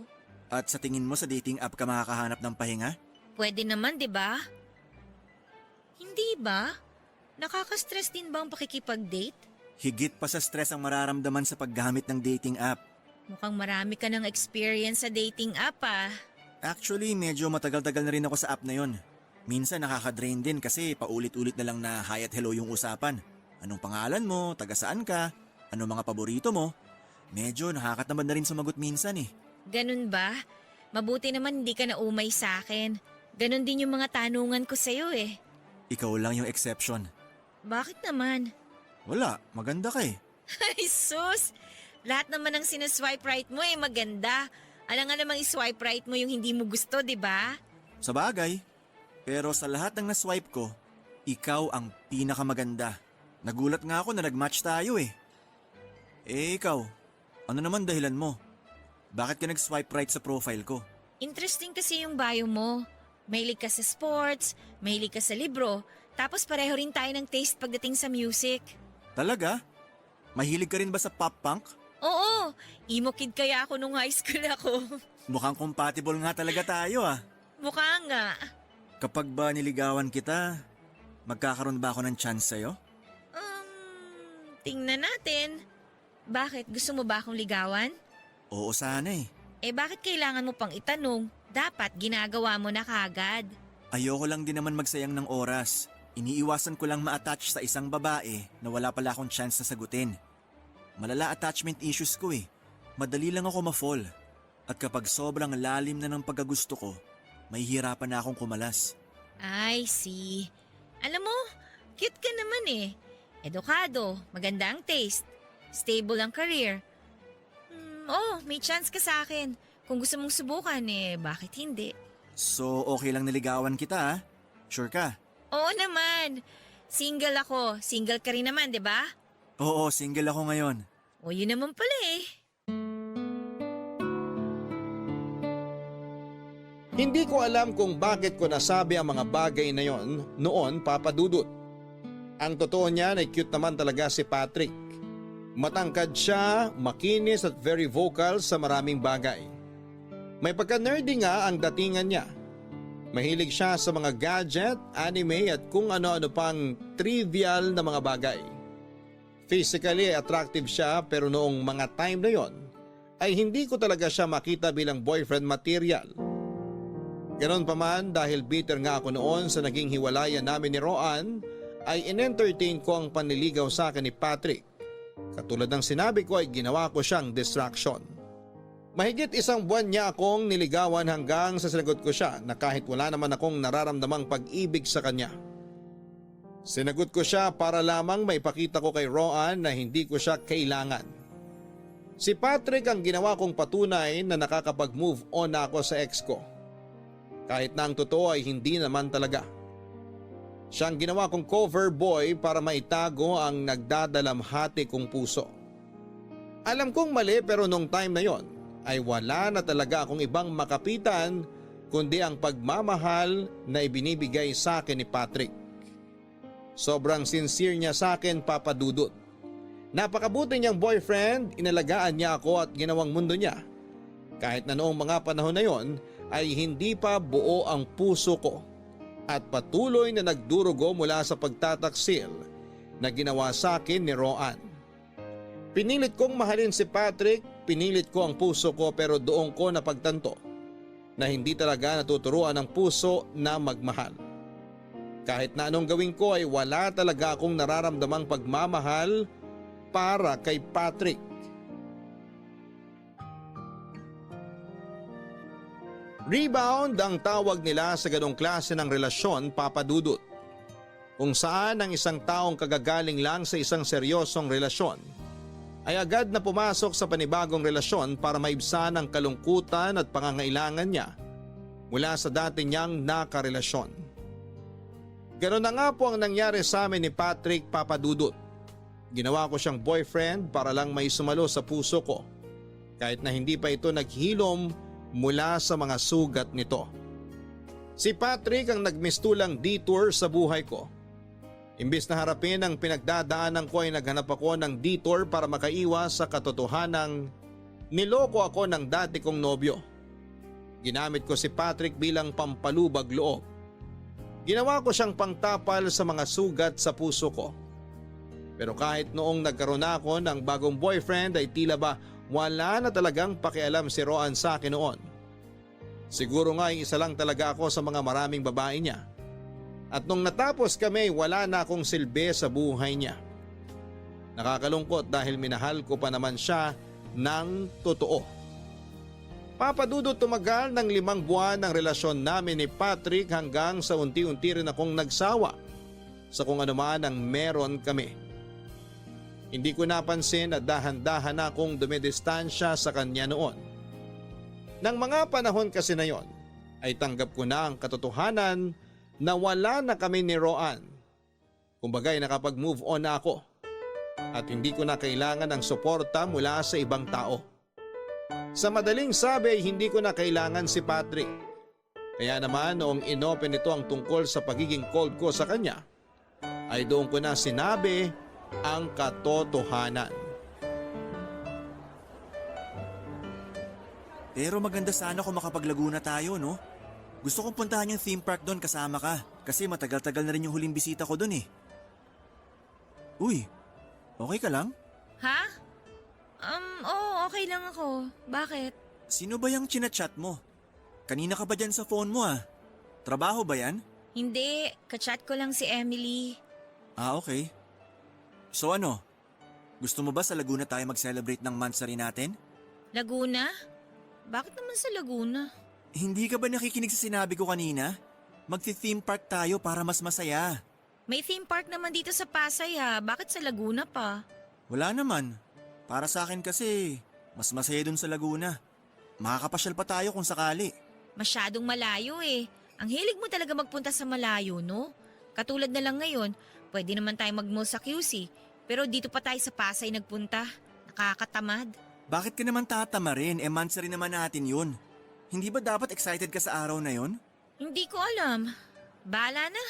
At sa tingin mo sa dating app ka makakahanap ng pahinga? Pwede naman, 'di ba? Hindi ba? Nakaka-stress din ba ang pakikipag-date? Higit pa sa stress ang mararamdaman sa paggamit ng dating app. Mukhang marami ka ng experience sa dating app ah. Actually, medyo matagal-tagal na rin ako sa app na yon. Minsan nakaka-drain din kasi paulit-ulit na lang na hi at hello yung usapan. Anong pangalan mo? Taga saan ka? Anong mga paborito mo? Medyo nakakatamad na rin sumagot minsan eh. Ganun ba? Mabuti naman hindi ka na umay sa akin. Ganun din yung mga tanungan ko sa'yo eh. Ikaw lang yung exception. Bakit naman? Wala, maganda ka eh. Ay sus! Lahat naman ng sinaswipe right mo eh maganda. Alam nga namang iswipe right mo yung hindi mo gusto, di ba? Sa bagay. Pero sa lahat ng naswipe ko, ikaw ang pinakamaganda. Nagulat nga ako na nag-match tayo eh. Eh ikaw, ano naman dahilan mo? Bakit ka nag-swipe right sa profile ko? Interesting kasi yung bio mo. Mahilig ka sa sports, mahilig ka sa libro, tapos pareho rin tayo ng taste pagdating sa music. Talaga? Mahilig ka rin ba sa pop punk? Oo, emo kid kaya ako nung high school ako. Mukhang compatible nga talaga tayo ah. Mukha nga. Kapag ba niligawan kita, magkakaroon ba ako ng chance sa'yo? Tingnan natin. Bakit? Gusto mo ba akong ligawan? Oo sana eh. Eh bakit kailangan mo pang itanong? Dapat ginagawa mo na kagad. Ayoko lang din naman magsayang ng oras. Iniiwasan ko lang ma-attach sa isang babae na wala pala akong chance na sagutin. Malala attachment issues ko eh. Madali lang ako ma-fall. At kapag sobrang lalim na ng pagkagusto ko, mahihirapan na akong kumalas. I see. Alam mo, cute ka naman eh. Edukado, maganda ang taste, stable ang career. May chance ka sa akin. Kung gusto mong subukan bakit hindi? So okay lang naligawan kita ah? Sure ka? Oo naman. Single ako. Single ka rin naman, di ba? Oo, single ako ngayon. O yun naman pala eh. Hindi ko alam kung bakit ko nasabi ang mga bagay na yon noon, Papa Dudut. Ang totoo niyan ay cute naman talaga si Patrick. Matangkad siya, makinis at very vocal sa maraming bagay. May pagka-nerdy nga ang datingan niya. Mahilig siya sa mga gadget, anime at kung ano-ano pang trivial na mga bagay. Physically attractive siya pero noong mga time na yon ay hindi ko talaga siya makita bilang boyfriend material. Ganon pa man dahil bitter nga ako noon sa naging hiwalayan namin ni Roan ay in-entertain ko ang panliligaw sa akin ni Patrick. Katulad ng sinabi ko ay ginawa ko siyang distraction. Mahigit 1 buwan niya akong niligawan hanggang sa sinagot ko siya na kahit wala naman akong nararamdamang pag-ibig sa kanya. Sinagot ko siya para lamang maipakita ko kay Roan na hindi ko siya kailangan. Si Patrick ang ginawa kong patunay na nakakapag-move on ako sa ex ko. Kahit na ang totoo ay hindi naman talaga. Siya ang ginawa kong cover boy para maitago ang nagdadalamhati kong puso. Alam kong mali pero nung time na yon ay wala na talaga akong ibang makapitan kundi ang pagmamahal na ibinibigay sa akin ni Patrick. Sobrang sincere niya sa akin, Papa Dudut. Napakabuti niyang boyfriend, inalagaan niya ako at ginawang mundo niya. Kahit na noong mga panahon na yon ay hindi pa buo ang puso ko at patuloy na nagdurugo mula sa pagtataksil na ginawa sa akin ni Roan. Pinilit kong mahalin si Patrick, pinilit ko ang puso ko pero doon ko napagtanto na hindi talaga natuturuan ang puso na magmahal. Kahit na anong gawin ko ay wala talaga akong nararamdamang pagmamahal para kay Patrick. Rebound ang tawag nila sa ganong klase ng relasyon, Papa Dudut. Kung saan ang isang taong kagagaling lang sa isang seryosong relasyon ay agad na pumasok sa panibagong relasyon para maibsan ang kalungkutan at pangangailangan niya mula sa dati niyang nakarelasyon. Ganon na nga po ang nangyari sa amin ni Patrick, Papa Dudut. Ginawa ko siyang boyfriend para lang may sumalo sa puso ko kahit na hindi pa ito naghilom mula sa mga sugat nito. Si Patrick ang nagmistulang detour sa buhay ko. Imbis na harapin ang pinagdadaanan ko ay naghanap ako ng detour para makaiwas sa katotohanang niloko ako ng dati kong nobyo. Ginamit ko si Patrick bilang pampalubag loob. Ginawa ko siyang pangtapal sa mga sugat sa puso ko. Pero kahit noong nagkaroon ako ng bagong boyfriend ay tila ba wala na talagang pakialam si Roan sa akin noon. Siguro nga ay isa lang talaga ako sa mga maraming babae niya. At nung natapos kami wala na akong silbi sa buhay niya. Nakakalungkot dahil minahal ko pa naman siya ng totoo. Papadudot tumagal ng 5 buwan ang relasyon namin ni Patrick hanggang sa unti-unti rin akong nagsawa sa kung ano man ang meron kami. Hindi ko napansin at dahan-dahan akong dumidistansya sa kanya noon. Nang mga panahon kasi na yon ay tanggap ko na ang katotohanan na wala na kami ni Roan. Kumbaga'y nakapag-move on na ako at hindi ko na kailangan ng suporta mula sa ibang tao. Sa madaling sabi ay hindi ko na kailangan si Patrick. Kaya naman noong inopen ito ang tungkol sa pagiging cold ko sa kanya ay doon ko na sinabi ang katotohanan. Pero maganda sana kung makapaglaguna tayo, no? Gusto kong puntahan yung theme park doon kasama ka kasi matagal-tagal na rin yung huling bisita ko doon eh. Uy, okay ka lang? Ha? Oo, okay lang ako. Bakit? Sino ba yung chinachat mo? Kanina ka ba dyan sa phone mo ah? Trabaho ba yan? Hindi, kachat ko lang si Emily. Ah, okay. So ano? Gusto mo ba sa Laguna tayo mag-celebrate ng monthsary natin? Laguna? Bakit naman sa Laguna? Hindi ka ba nakikinig sa sinabi ko kanina? Magti-theme park tayo para mas masaya. May theme park naman dito sa Pasay ha. Bakit sa Laguna pa? Wala naman. Para sa akin kasi, mas masaya dun sa Laguna. Makakapasyal pa tayo kung sakali. Masyadong malayo eh. Ang hilig mo talaga magpunta sa malayo, no? Katulad na lang ngayon, pwede naman tayo mag-mall sa QC. Pero dito pa tayo sa Pasay nagpunta. Nakakatamad. Bakit ka naman tatama rin? Monthsary naman natin yun. Hindi ba dapat excited ka sa araw na yun? Hindi ko alam. Bahala na.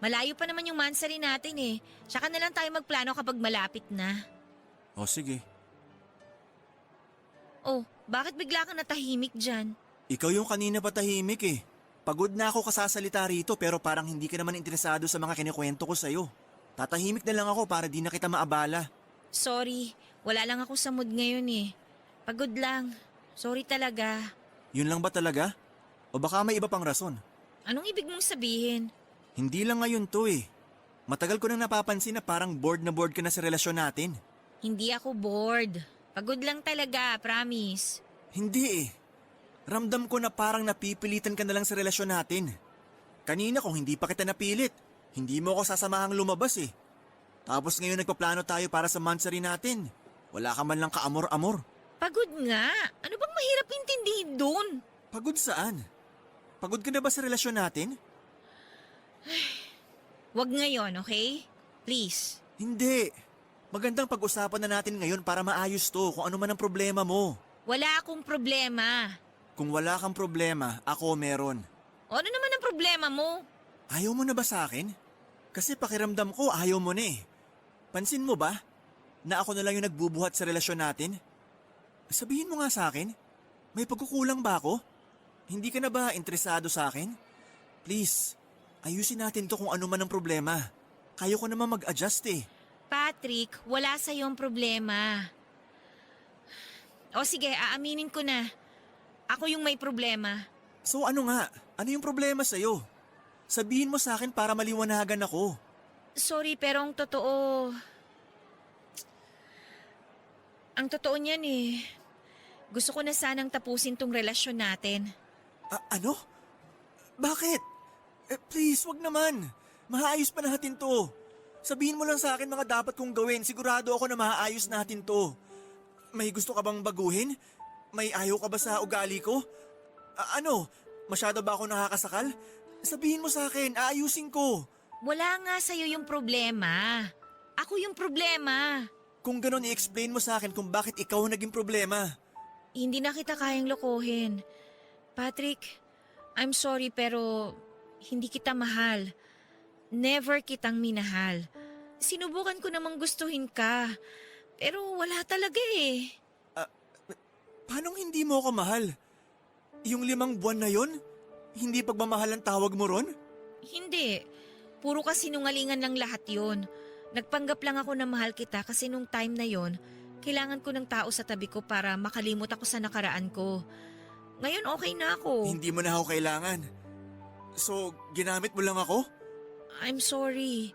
Malayo pa naman yung monthsary natin eh. Tsaka na lang tayo magplano kapag malapit na. O sige. Oh, bakit bigla kang natahimik dyan? Ikaw yung kanina patahimik eh. Pagod na ako kasasalita rito pero parang hindi ka naman interesado sa mga kinikwento ko sa'yo. Tatahimik na lang ako para di na kita maabala. Sorry, wala lang ako sa mood ngayon eh. Pagod lang. Sorry talaga. Yun lang ba talaga? O baka may iba pang rason? Anong ibig mong sabihin? Hindi lang ngayon to eh. Matagal ko nang napapansin na parang bored na bored ka na sa relasyon natin. Hindi ako bored. Pagod lang talaga, promise. Hindi eh. Ramdam ko na parang napipilitan ka na lang sa relasyon natin. Kanina kung hindi pa kita napilit, hindi mo ako sasamahang lumabas eh. Tapos ngayon nagpaplano tayo para sa monthsary natin. Wala ka man lang kaamor-amor. Pagod nga. Ano bang mahirap intindihin doon? Pagod saan? Pagod ka na ba sa relasyon natin? Wag ngayon, okay? Please. Hindi. Magandang pag-usapan na natin ngayon para maayos to kung ano man ang problema mo. Wala akong problema. Kung wala kang problema, ako meron. O ano naman ang problema mo? Ayaw mo na ba sa akin? Kasi pakiramdam ko ayaw mo na eh. Pansin mo ba na ako na lang yung nagbubuhat sa relasyon natin? Sabihin mo nga sa akin, may pagkukulang ba ako? Hindi ka na ba interesado sa akin? Please, ayusin natin to kung ano man ang problema. Kaya ko naman mag-adjust eh. Patrick, wala sa iyong problema. O sige, aaminin ko na. Ako yung may problema. So ano nga? Ano yung problema sa'yo? Sabihin mo sa akin para maliwanagan ako. Sorry, pero ang totoo... Ang totoo niyan eh. Gusto ko na sanang tapusin tong relasyon natin. Ano? Bakit? Please, wag naman. Maayos pa natin to. Sabihin mo lang sa akin mga dapat kong gawin. Sigurado ako na maayos natin to. May gusto ka bang baguhin? May ayaw ka ba sa ugali ko? Ano? Masyado ba ako nakakasakal? Sabihin mo sa akin, aayusin ko. Wala nga sa'yo yung problema. Ako yung problema. Kung ganon, i-explain mo sa akin kung bakit ikaw ang naging problema. Hindi na kita kayang lokohin. Patrick, I'm sorry pero hindi kita mahal. Never kitang minahal. Sinubukan ko namang gustuhin ka. Pero wala talaga eh. Paanong hindi mo ako mahal? Yung 5 buwan na yon, hindi pagmamahal ang tawag mo ron? Hindi. Puro kasinungalingan lang lahat yon. Nagpanggap lang ako na mahal kita kasi nung time na yon, kailangan ko ng tao sa tabi ko para makalimot ako sa nakaraan ko. Ngayon okay na ako. Hindi mo na ako kailangan. So, ginamit mo lang ako? I'm sorry.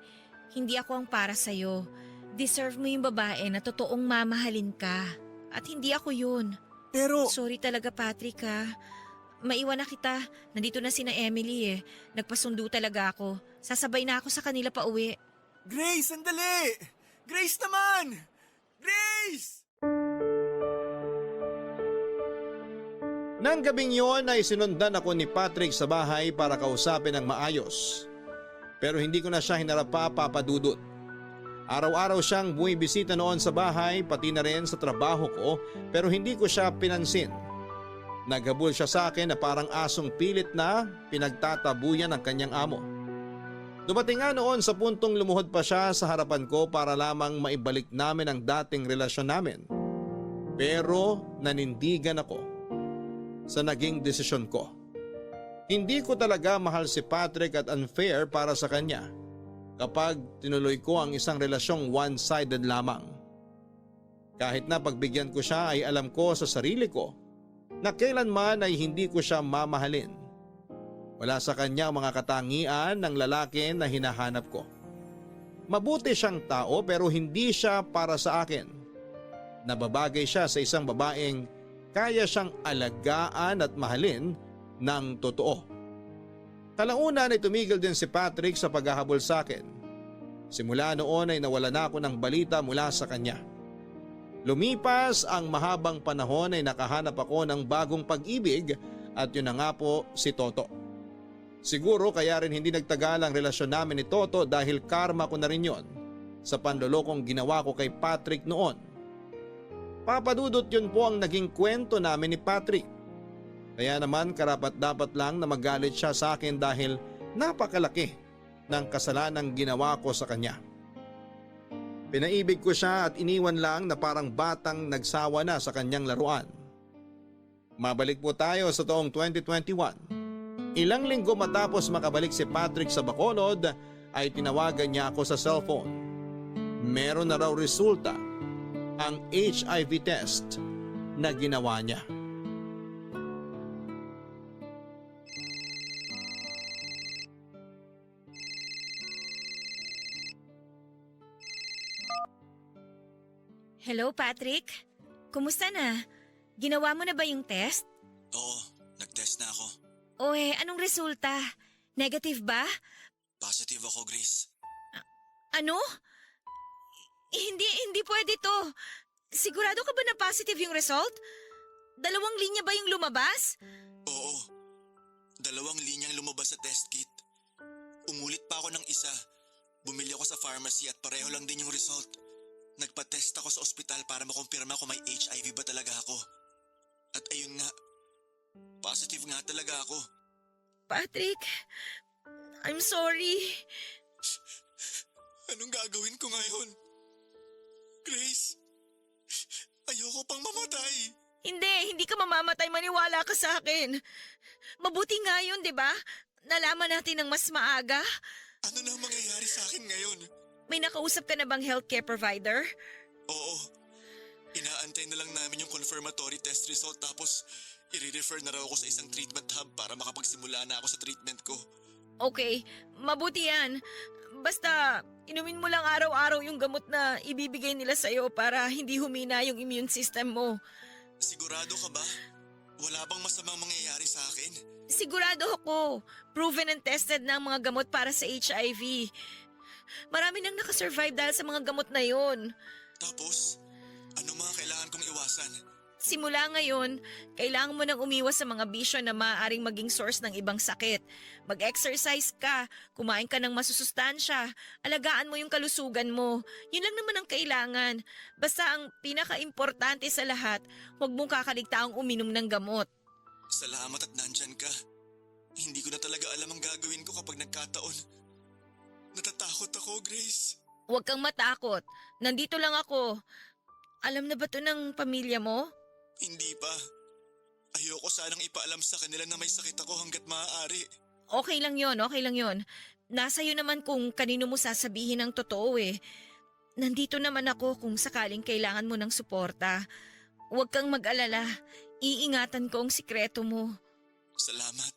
Hindi ako ang para sa'yo. Deserve mo yung babae na totoong mamahalin ka. At hindi ako yun. Pero... Sorry talaga Patrick ha. Maiwan na kita. Nandito na sina Emily eh. Nagpasundo talaga ako. Sasabay na ako sa kanila pa uwi. Grace, sandali! Grace naman! Grace! Nang gabing yon ay sinundan ako ni Patrick sa bahay para kausapin ng maayos. Pero hindi ko na siya hinarap pa, Papa Dudut. Araw-araw siyang bumibisita noon sa bahay pati na rin sa trabaho ko pero hindi ko siya pinansin. Naghabol siya sa akin na parang asong pilit na pinagtatabuyan ng kanyang amo. Dumating nga noon sa puntong lumuhod pa siya sa harapan ko para lamang maibalik namin ang dating relasyon namin. Pero nanindigan ako sa naging desisyon ko. Hindi ko talaga mahal si Patrick at unfair para sa kanya kapag tinuloy ko ang isang relasyong one-sided lamang. Kahit na pagbigyan ko siya ay alam ko sa sarili ko na kailanman ay hindi ko siya mamahalin. Wala sa kanya mga katangian ng lalaki na hinahanap ko. Mabuti siyang tao pero hindi siya para sa akin. Nababagay siya sa isang babaeng kaya siyang alagaan at mahalin ng totoo. Kalaunan ay tumigil din si Patrick sa paghahabol sa akin. Simula noon ay nawala na ako ng balita mula sa kanya. Lumipas ang mahabang panahon ay nakahanap ako ng bagong pag-ibig at yun na nga po si Toto. Siguro kaya rin hindi nagtagal ang relasyon namin ni Toto dahil karma ko na rin yon sa panlolokong ginawa ko kay Patrick noon. Papadudot yun po ang naging kwento namin ni Patrick. Kaya naman karapat dapat lang na magalit siya sa akin dahil napakalaki ng kasalanang ginawa ko sa kanya. Pinaibig ko siya at iniwan lang na parang batang nagsawa na sa kanyang laruan. Mabalik po tayo sa taong 2021. Ilang linggo matapos makabalik si Patrick sa Bacolod ay tinawagan niya ako sa cellphone. Meron na raw resulta ang HIV test na ginawa niya. Hello, Patrick? Kumusta na? Ginawa mo na ba yung test? Oo, nag-test na ako. Anong resulta? Negative ba? Positive ako, Grace. Ano? Hindi pwede to. Sigurado ka ba na positive yung result? 2 linya ba yung lumabas? Oo, 2 linyang lumabas sa test kit. Umulit pa ako ng isa. Bumili ako sa pharmacy at pareho lang din yung result. Nagpa-test ako sa ospital para makumpirma kung may HIV ba talaga ako. At ayun nga, positive nga talaga ako. Patrick, I'm sorry. Anong gagawin ko ngayon? Grace, ayoko pang mamatay. Hindi ka mamamatay, maniwala ka sa akin. Mabuti nga yun, di ba? Nalaman natin ng mas maaga. Ano na ang mangyayari sa akin ngayon? May nakausap ka na bang healthcare provider? Oo. Inaantay na lang namin yung confirmatory test result tapos i-refer na raw ako sa isang treatment hub para makapagsimula na ako sa treatment ko. Okay, mabuti yan. Basta, inumin mo lang araw-araw yung gamot na ibibigay nila sa'yo para hindi humina yung immune system mo. Sigurado ka ba? Wala bang masamang mangyayari sa akin? Sigurado ako. Proven and tested na ang mga gamot para sa HIV. Marami nang nakasurvive dahil sa mga gamot na yon. Tapos, ano mga kailangan kong iwasan? Simula ngayon, kailangan mo nang umiwas sa mga bisyo na maaaring maging source ng ibang sakit. Mag-exercise ka, kumain ka ng masusustansya, alagaan mo yung kalusugan mo. Yun lang naman ang kailangan. Basta ang pinaka-importante sa lahat, huwag mong kakaligtaang uminom ng gamot. Salamat at nandyan ka. Hindi ko na talaga alam ang gagawin ko kapag nagkataon. Natatakot ako, Grace. Huwag kang matakot. Nandito lang ako. Alam na ba to ng pamilya mo? Hindi pa. Ayoko sanang ipaalam sa kanila na may sakit ako hanggat maaari. Okay lang yon. Nasa iyo naman kung kanino mo sasabihin ang totoo eh. Nandito naman ako kung sakaling kailangan mo ng suporta. Huwag kang mag-alala. Iingatan ko ang sikreto mo. Salamat.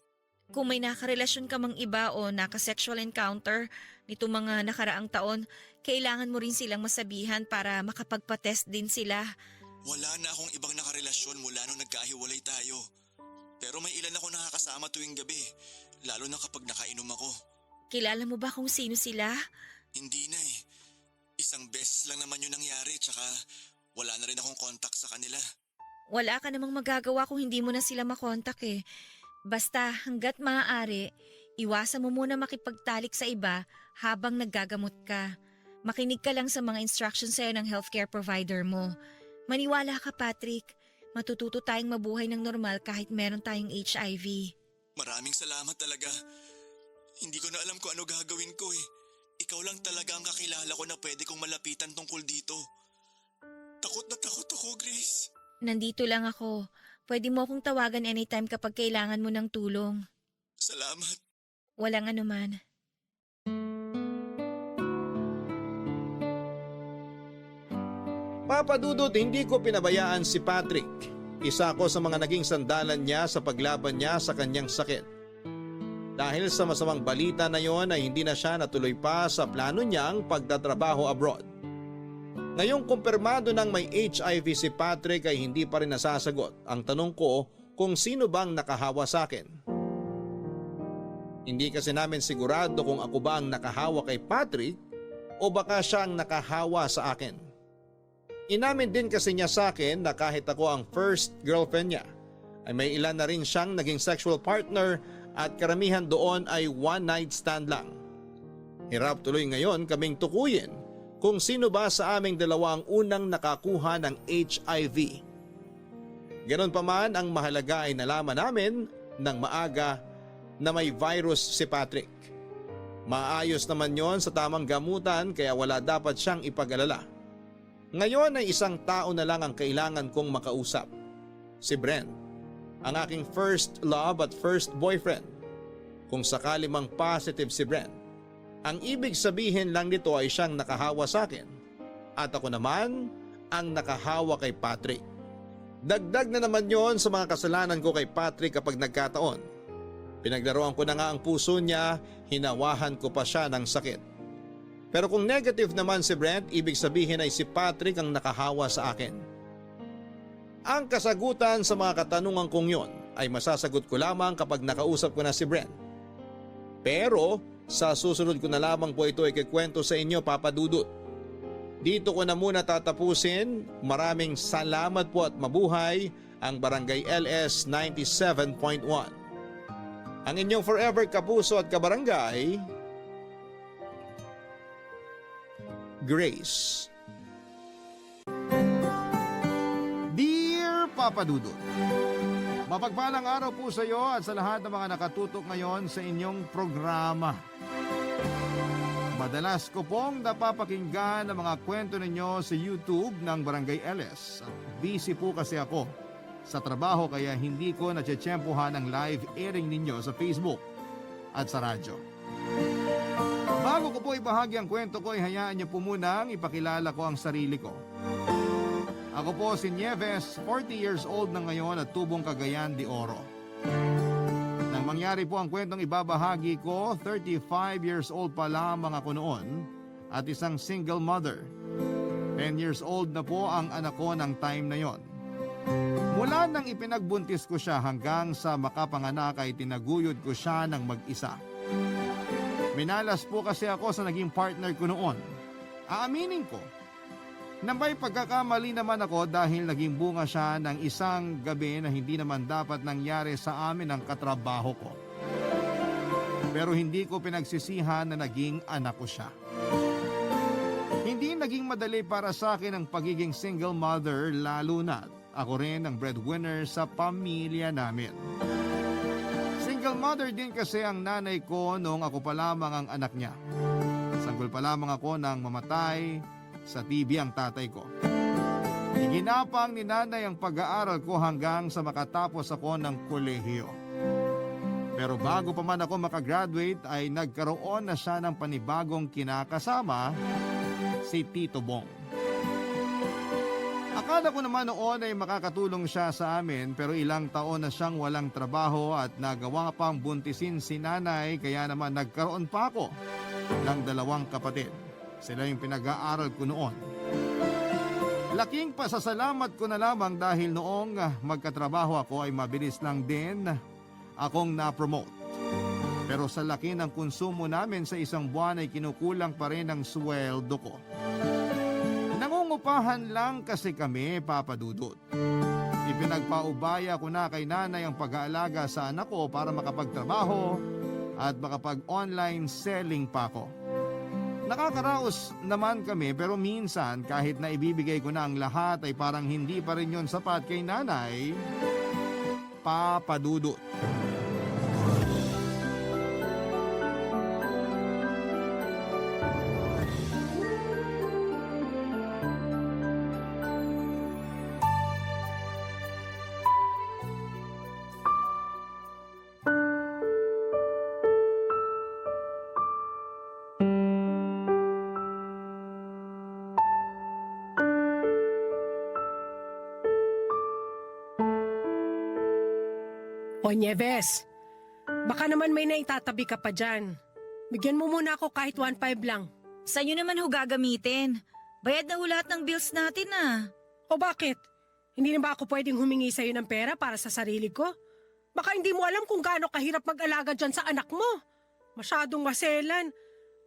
Kung may nakarelasyon ka mang iba o naka-sexual encounter nito mga nakaraang taon, kailangan mo rin silang masabihan para makapagpa-test din sila. Wala na akong ibang nakarelasyon mula nung nagkahiwalay tayo. Pero may ilan ako nakakasama tuwing gabi, lalo na kapag nakainom ako. Kilala mo ba kung sino sila? Hindi na eh. Isang beses lang naman yun nangyari, tsaka wala na rin akong contact sa kanila. Wala ka namang magagawa kung hindi mo na sila makontak eh. Basta hanggat maaari, iwasan mo muna makipagtalik sa iba habang naggagamot ka. Makinig ka lang sa mga instructions sa'yo ng healthcare provider mo. Maniwala ka, Patrick. Matututo tayong mabuhay ng normal kahit meron tayong HIV. Maraming salamat talaga. Hindi ko na alam kung ano gagawin ko eh. Ikaw lang talaga ang kakilala ko na pwede kong malapitan tungkol dito. Takot na takot ako, Grace. Nandito lang ako. Pwede mo akong tawagan anytime kapag kailangan mo ng tulong. Salamat. Walang anuman. Papa Dudut, hindi ko pinabayaan si Patrick. Isa ako sa mga naging sandalan niya sa paglaban niya sa kanyang sakit. Dahil sa masamang balita na yon ay hindi na siya natuloy pa sa plano niyang pagtatrabaho abroad. Ngayong kumpirmado ng may HIV si Patrick ay hindi pa rin nasasagot ang tanong ko kung sino bang nakahawa sa akin. Hindi kasi namin sigurado kung ako ba ang nakahawa kay Patrick o baka siya ang nakahawa sa akin. Inamin din kasi niya sa akin na kahit ako ang first girlfriend niya ay may ilan na rin siyang naging sexual partner at karamihan doon ay one night stand lang. Hirap tuloy ngayon kaming tukuyin kung sino ba sa aming dalawa ang unang nakakuha ng HIV. Ganon pa man, ang mahalaga ay nalaman namin ng maaga na may virus si Patrick. Maayos naman yon sa tamang gamutan kaya wala dapat siyang ipag-alala. Ngayon ay isang tao na lang ang kailangan kong makausap. Si Bren, ang aking first love at first boyfriend. kung sakali mang positive si Brent. Ang ibig sabihin lang nito ay siyang nakahawa sa akin at ako naman ang nakahawa kay Patrick. Dagdag na naman yon sa mga kasalanan ko kay Patrick kapag nagkataon. Pinaglaruan ko na nga ang puso niya, hinawahan ko pa siya ng sakit. Pero kung negative naman si Brent, ibig sabihin ay si Patrick ang nakahawa sa akin. Ang kasagutan sa mga katanungan kong yon ay masasagot ko lamang kapag nakausap ko na si Brent. Pero sa susunod ko na lamang po ito ikikwento sa inyo, Papa Dudut. Dito ko na muna tatapusin. Maraming salamat po at mabuhay ang Barangay LS 97.1. Ang inyong forever kapuso at kabarangay, Grace. Dear Papa Dudut, mapagpalang araw po sa iyo at sa lahat ng mga nakatutok ngayon sa inyong programa. Madalas ko pong napapakinggan ang mga kwento ninyo sa YouTube ng Barangay LS. Busy po kasi ako sa trabaho kaya hindi ko natsyempohan ang live airing ninyo sa Facebook at sa radyo. Bago ko po ibahagi ang kwento ko, hayaan niyo po munang ipakilala ko ang sarili ko. Ako po si Nieves, 40 years old na ngayon at tubong Cagayan de Oro. Nang mangyari po ang kwentong ibabahagi ko, 35 years old pa lamang ako noon at isang single mother. 10 years old na po ang anak ko ng time na yon. Mula nang ipinagbuntis ko siya hanggang sa makapanganak ay tinaguyod ko siya ng mag-isa. Minalas po kasi ako sa naging partner ko noon. Aaminin ko, na may pagkakamali naman ako dahil naging bunga siya ng isang gabi na hindi naman dapat nangyari sa amin ang katrabaho ko. Pero hindi ko pinagsisihan na naging anak ko siya. Hindi naging madali para sa akin ang pagiging single mother, lalo na ako rin ang breadwinner sa pamilya namin. Single mother din kasi ang nanay ko noong ako pa lamang ang anak niya. Sanggol pa lamang ako nang mamatay sa TB ang tatay ko. Iginapang ni nanay ang pag-aaral ko hanggang sa makatapos ako ng kolehiyo. Pero bago pa man ako makagraduate ay nagkaroon na siya ng panibagong kinakasama, si Tito Bong. Akala ko naman noon ay makakatulong siya sa amin pero ilang taon na siyang walang trabaho at nagawa pang buntisin si nanay kaya naman nagkaroon pa ako ng 2 kapatid. Sila yung pinag-aaral ko noon. Laking pasasalamat ko na lamang dahil noong magkatrabaho ako ay mabilis lang din akong na-promote. Pero sa laki ng konsumo namin sa isang buwan ay kinukulang pa rin ang sweldo ko. Nangungupahan lang kasi kami, Papa Dudut. Ipinagpaubaya ko na kay nanay ang pag-aalaga sa anak ko para makapagtrabaho at makapag-online selling pa ako. Nakakaraos naman kami pero minsan kahit na ibibigay ko na ang lahat ay parang hindi pa rin yun sapat kay nanay, Papa Dudut. O Nieves, baka naman may naitatabi ka pa dyan. Bigyan mo muna ako kahit 1.5 lang. Sa'yo naman ho gagamitin. Bayad na ho lahat ng bills natin ah. O bakit? Hindi na ba ako pwedeng humingi sa'yo ng pera para sa sarili ko? Baka hindi mo alam kung gaano kahirap mag-alaga dyan sa anak mo. Masyadong maselan.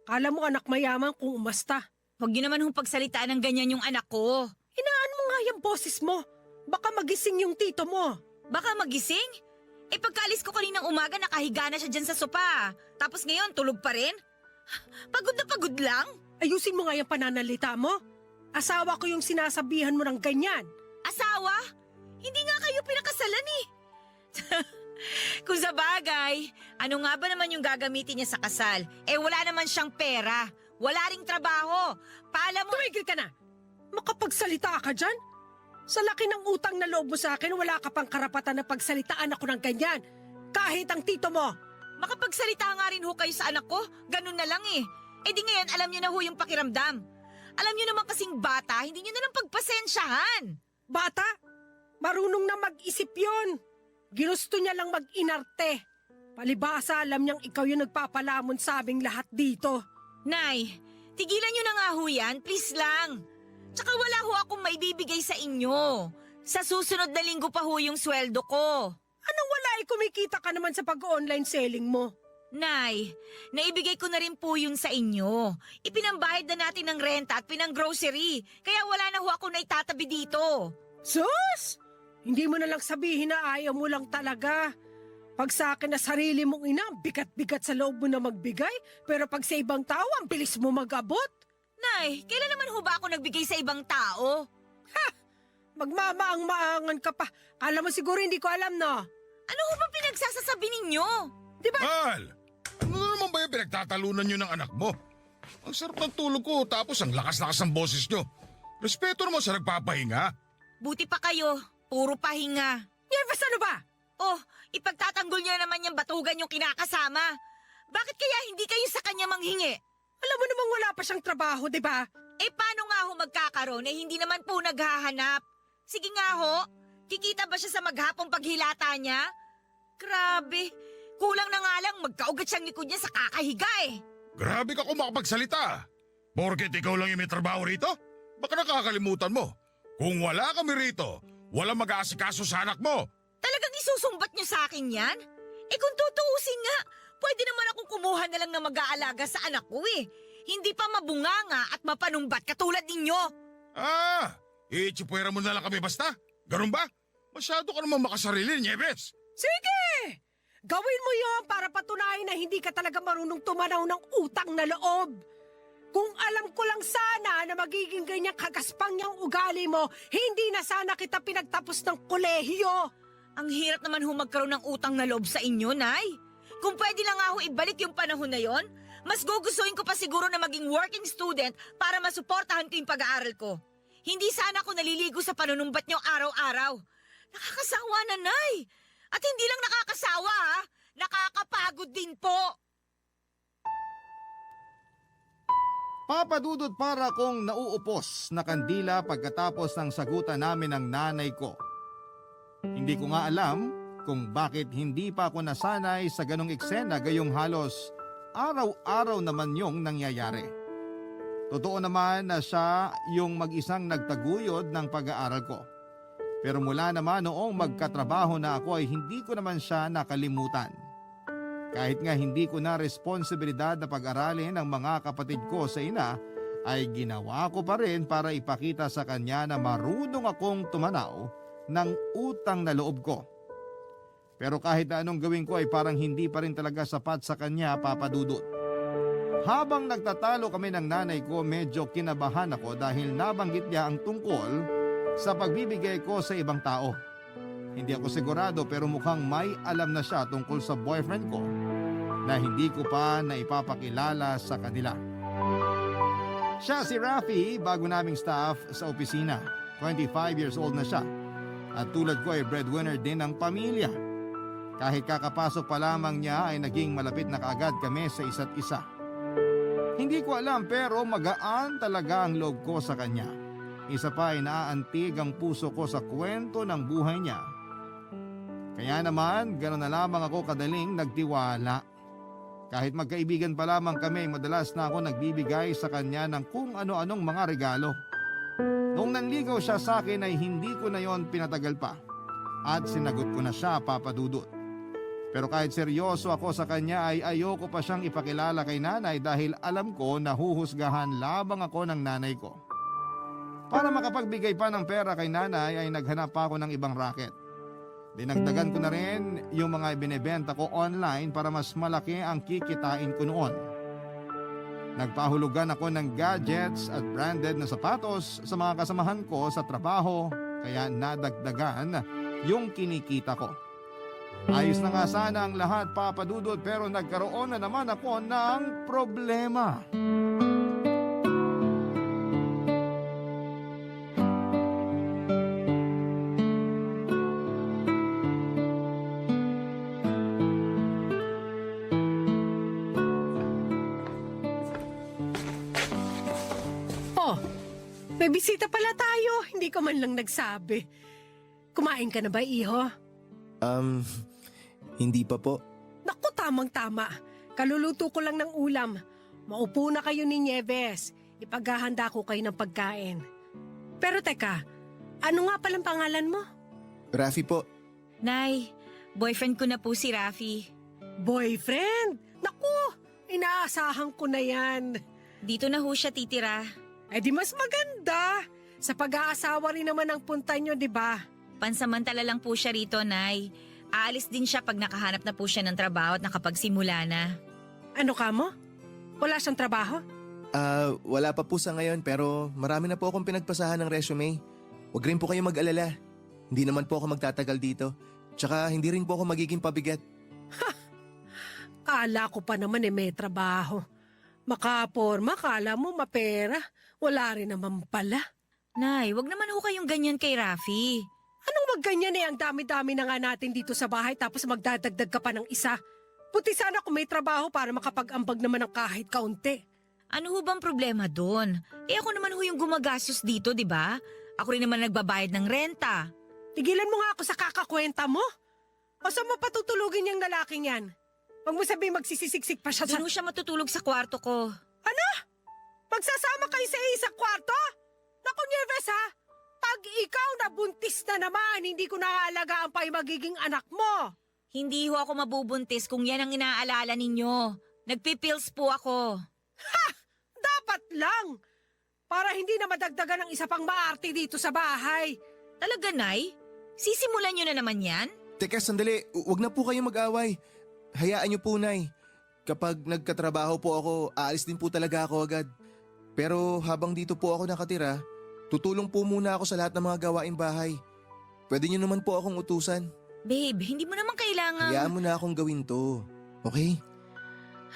Kala mo anak mayaman kung umasta. Huwag niyo naman hong pagsalitaan ng ganyan yung anak ko. Hinaan mo nga yung boses mo. Baka magising yung tito mo. Baka magising? Pagkaalis ko kaninang umaga nakahiga na siya dyan sa sopa. Tapos ngayon tulog pa rin? Pagod na pagod lang? Ayusin mo nga yung pananalita mo. Asawa ko yung sinasabihan mo ng ganyan. Asawa? Hindi nga kayo pinakasalan eh. Kung sa bagay, ano nga ba naman yung gagamitin niya sa kasal? Wala naman siyang pera. Wala ring trabaho. Paalam mo... Tumigil ka na. Makapagsalita ka dyan? Sa laki ng utang na loob mo sa akin, wala ka pang karapatan na pagsalitaan ako ng ganyan. Kahit ang tito mo. Makapagsalita nga rin ho kayo sa anak ko. Ganun na lang eh. Eh di ngayon, alam niyo na ho yung pakiramdam. Alam niyo naman kasing bata, hindi niyo na lang pagpasensyahan. Bata, marunong na mag-isip yon. Ginusto niya lang mag-inarte. Palibasa, alam niyang ikaw yung nagpapalamon sa aming lahat dito. Nay, tigilan niyo na nga ho yan, please lang. Tsaka wala ho akong maibibigay sa inyo. Sa susunod na linggo pa ho yung sweldo ko. Anong wala kumikita ka naman sa pag-online selling mo? Nay, naibigay ko na rin po yun sa inyo. Ipinambahid na natin ng renta at pinang-grocery. Kaya wala na ho ako na itatabi dito. Sus! Hindi mo na lang sabihin na ayaw mo lang talaga. Pag sa akin na sarili mong ina, bigat-bigat sa loob mo na magbigay. Pero pag sa ibang tao, ang bilis mo mag-abot. Nay, kailan naman ho ba ako nagbigay sa ibang tao? Magmamaang-maangan ka pa. Kala mo siguro hindi ko alam, no? Ano ho ba pinagsasasabi ninyo? Di ba? Mahal, ano na naman ba yung pinagtatalunan nyo ng anak mo? Ang sarap ng tulog ko tapos ang lakas-lakas ng boses nyo. Respeto naman sa nagpapahinga. Buti pa kayo, puro pahinga. Nervous ano ba? Oh, ipagtatanggol niya naman yung batugan yung kinakasama. Bakit kaya hindi kayo sa kanya manghingi? Alam mo namang wala pa siyang trabaho, di ba? Eh paano nga ho magkakaroon eh hindi naman po naghahanap? Sige nga ho, kikita ba siya sa maghapong paghilata niya? Grabe, kulang na nga lang magkaugat siyang likod niya sa kakahiga eh. Grabe ka kung makapagsalita. Porket ikaw lang yung may trabaho rito? Baka nakakalimutan mo. Kung wala kami rito, walang mag-aasikaso sa anak mo. Talagang isusumbat niyo sa akin yan? Eh kung tutuusin nga, pwede naman akong kumuha na lang na mag-aalaga sa anak ko eh. Hindi pa mabunganga at mapanumbat katulad ninyo. Itsipwera mo na lang kami basta? Ganun ba? Masyado ka naman makasarili, Nieves. Sige! Gawin mo yon para patunayan na hindi ka talaga marunong tumanaw ng utang na loob. Kung alam ko lang sana na magiging ganyang kagaspang niyang ugali mo, hindi na sana kita pinagtapos ng kolehiyo. Ang hirap naman ho magkaroon ng utang na loob sa inyo, Nay. Kung pwede lang nga ho ibalik yung panahon na yon, mas gugustuhin ko pa siguro na maging working student para masuportahan ko yung pag-aaral ko. Hindi sana ako naliligo sa panunumbat niyo araw-araw. Nakakasawa na, Nay. At hindi lang nakakasawa, ha? Nakakapagod din po. Papadudot para kong nauupos na kandila pagkatapos ng sagutan namin ng nanay ko. Hindi ko nga alam kung bakit hindi pa ako nasanay sa ganong eksena gayong halos araw-araw naman yung nangyayari. Totoo naman na siya yung mag-isang nagtaguyod ng pag-aaral ko. Pero mula naman noong magkatrabaho na ako ay hindi ko naman siya nakalimutan. Kahit nga hindi ko na responsibilidad na pag-aralin ang mga kapatid ko sa ina, ay ginawa ko pa rin para ipakita sa kanya na marunong akong tumanaw ng utang na loob ko. Pero kahit na anong gawin ko ay parang hindi pa rin talaga sapat sa kanya, Papa Dudut. Habang nagtatalo kami ng nanay ko, medyo kinabahan ako dahil nabanggit niya ang tungkol sa pagbibigay ko sa ibang tao. Hindi ako sigurado pero mukhang may alam na siya tungkol sa boyfriend ko na hindi ko pa naipapakilala sa kanila. Siya si Rafi, bago naming staff sa opisina. 25 years old na siya. At tulad ko ay breadwinner din ng pamilya. Kahit kakapasok pa lamang niya ay naging malapit na kaagad kami sa isa't isa. Hindi ko alam pero magaan talaga ang loob ko sa kanya. Isa pa ay naaantig ang puso ko sa kwento ng buhay niya. Kaya naman, gano'n na lamang ako kadaling nagtiwala. Kahit magkaibigan pa lamang kami, madalas na ako nagbibigay sa kanya ng kung ano-anong mga regalo. Noong nanligaw siya sa akin ay hindi ko na yon pinatagal pa. At sinagot ko na siya, Papa Dudut. Pero kahit seryoso ako sa kanya ay ayoko pa siyang ipakilala kay nanay dahil alam ko na huhusgahan labang ako ng nanay ko. Para makapagbigay pa ng pera kay nanay ay naghanap pa ako ng ibang racket. Dinagdagan ko na rin yung mga ibinebenta ko online para mas malaki ang kikitain ko noon. Nagpahulugan ako ng gadgets at branded na sapatos sa mga kasamahan ko sa trabaho kaya nadagdagan yung kinikita ko. Ayos na nga sana ang lahat, Papa Dudut, pero nagkaroon na naman ako ng problema. May bisita pala tayo. Hindi ka man lang nagsabi. Kumain ka na ba, iho? Hindi pa po. Naku, tamang-tama. Kaluluto ko lang ng ulam. Maupo na kayo ni Nieves. Ipaghahanda ko kayo ng pagkain. Pero teka, ano nga palang pangalan mo? Rafi po. Nay, boyfriend ko na po si Rafi. Boyfriend? Naku, inaasahan ko na yan. Dito na ho siya titira. Eh di mas maganda. Sa pag-aasawa rin naman ang punta nyo, di ba? Pansamantala lang po siya rito, Nay. Aalis din siya pag nakahanap na po siya ng trabaho at nakapagsimula na. Ano ka mo? Wala siyang trabaho? Wala pa po sa ngayon pero marami na po akong pinagpasahan ng resume. Huwag rin po kayo mag-alala. Hindi naman po ako magtatagal dito. Tsaka hindi rin po ako magiging pabigat. Kala ko pa naman may trabaho. Makaporma, kala mo mapera. Wala rin naman pala. Nay, wag naman ho kayong ganyan kay Rafi. Anong wag ganyan ang dami-dami na nga natin dito sa bahay tapos magdadagdag ka pa ng isa. Puti sana kung may trabaho para makapag-ambag naman ng kahit kaunti. Ano ho bang problema doon? Ako naman ho yung gumagastos dito, di ba? Ako rin naman nagbabayad ng renta. Tigilan mo nga ako sa kakakwenta mo. O saan mo patutulugin yung lalaking yan? Huwag mo sabihin magsisisiksik pa siya sa... Doon ho siya matutulog sa kwarto ko. Ano? Magsasama kayo sa isang kwarto? Naku, Nieves ha? Pag ikaw nabuntis na naman, hindi ko naaalagaan pa yung magiging anak mo. Hindi ho ako mabubuntis kung yan ang inaalala ninyo. Nagpipills po ako. Dapat lang. Para hindi na madagdagan ng isa pang maarte dito sa bahay. Talaga, Nay? Sisimulan nyo na naman yan? Teka, sandali. Huwag na po kayo mag-away. Hayaan niyo po, Nay. Kapag nagkatrabaho po ako, aalis din po talaga ako agad. Pero habang dito po ako nakatira, tutulong po muna ako sa lahat ng mga gawaing bahay. Pwede niyo naman po akong utusan. Babe, hindi mo naman kailangan... Hayaan mo na akong gawin to. Okay?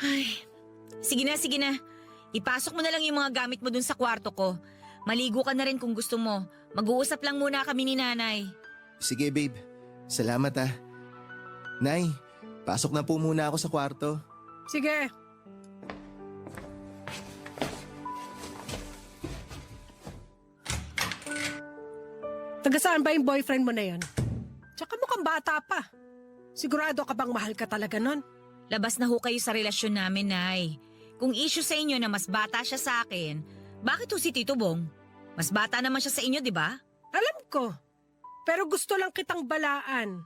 Ay, sige na. Ipasok mo na lang yung mga gamit mo dun sa kwarto ko. Maligo ka na rin kung gusto mo. Mag-uusap lang muna kami ni Nanay. Sige, babe. Salamat ah. Nay, pasok na po muna ako sa kwarto. Sige. Taga saan ba yung boyfriend mo na yon? Tsaka mukhang bata pa. Sigurado ka bang mahal ka talaga nun? Labas na ho kayo sa relasyon namin, Nay. Kung issue sa inyo na mas bata siya sa akin, bakit ho si Tito Bong? Mas bata naman siya sa inyo, di ba? Alam ko. Pero gusto lang kitang balaan.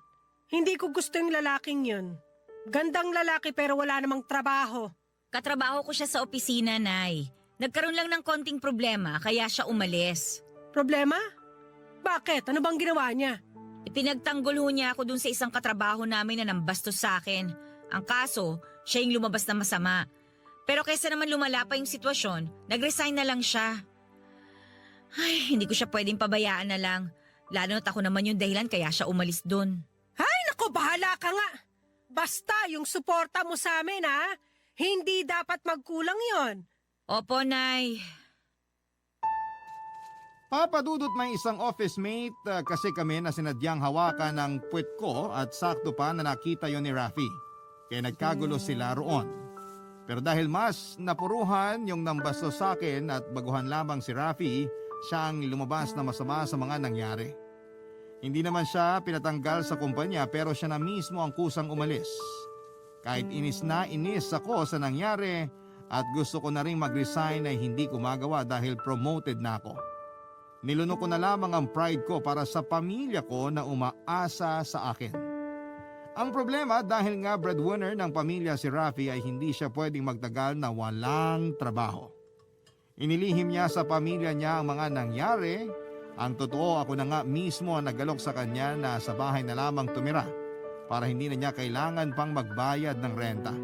Hindi ko gusto yung lalaking yun. Gandang lalaki pero wala namang trabaho. Katrabaho ko siya sa opisina, Nay. Nagkaroon lang ng konting problema kaya siya umalis. Problema? Bakit? Ano bang ginawa niya? Ipinagtanggol ho niya ako dun sa isang katrabaho namin na nambastos sa akin. Ang kaso, siya yung lumabas na masama. Pero kaysa naman lumala pa yung sitwasyon, nag-resign na lang siya. Ay, hindi ko siya pwedeng pabayaan na lang. Lalo na't ako naman yung dahilan kaya siya umalis dun. Ay, naku, bahala ka nga. Basta yung suporta mo sa amin, ha? Hindi dapat magkulang yon. Opo, Nay. Papadudot may isang office mate kasi kami na sinadyang hawakan ng puwet ko at sakto pa na nakita yon ni Rafi. Kaya nagkagulo sila roon. Pero dahil mas napuruhan yung nambasto sa akin at baguhan lamang si Rafi, siya ang lumabas na masama sa mga nangyari. Hindi naman siya pinatanggal sa kumpanya pero siya na mismo ang kusang umalis. Kahit inis na inis ako sa nangyari at gusto ko na rin mag-resign ay hindi ko magawa dahil promoted na ako. Nilunok ko na lamang ang pride ko para sa pamilya ko na umaasa sa akin. Ang problema dahil nga breadwinner ng pamilya si Rafi ay hindi siya pwedeng magtagal na walang trabaho. Inilihim niya sa pamilya niya ang mga nangyari. Ang totoo ako na nga mismo ang nagalok sa kanya na sa bahay na lamang tumira para hindi na niya kailangan pang magbayad ng renta.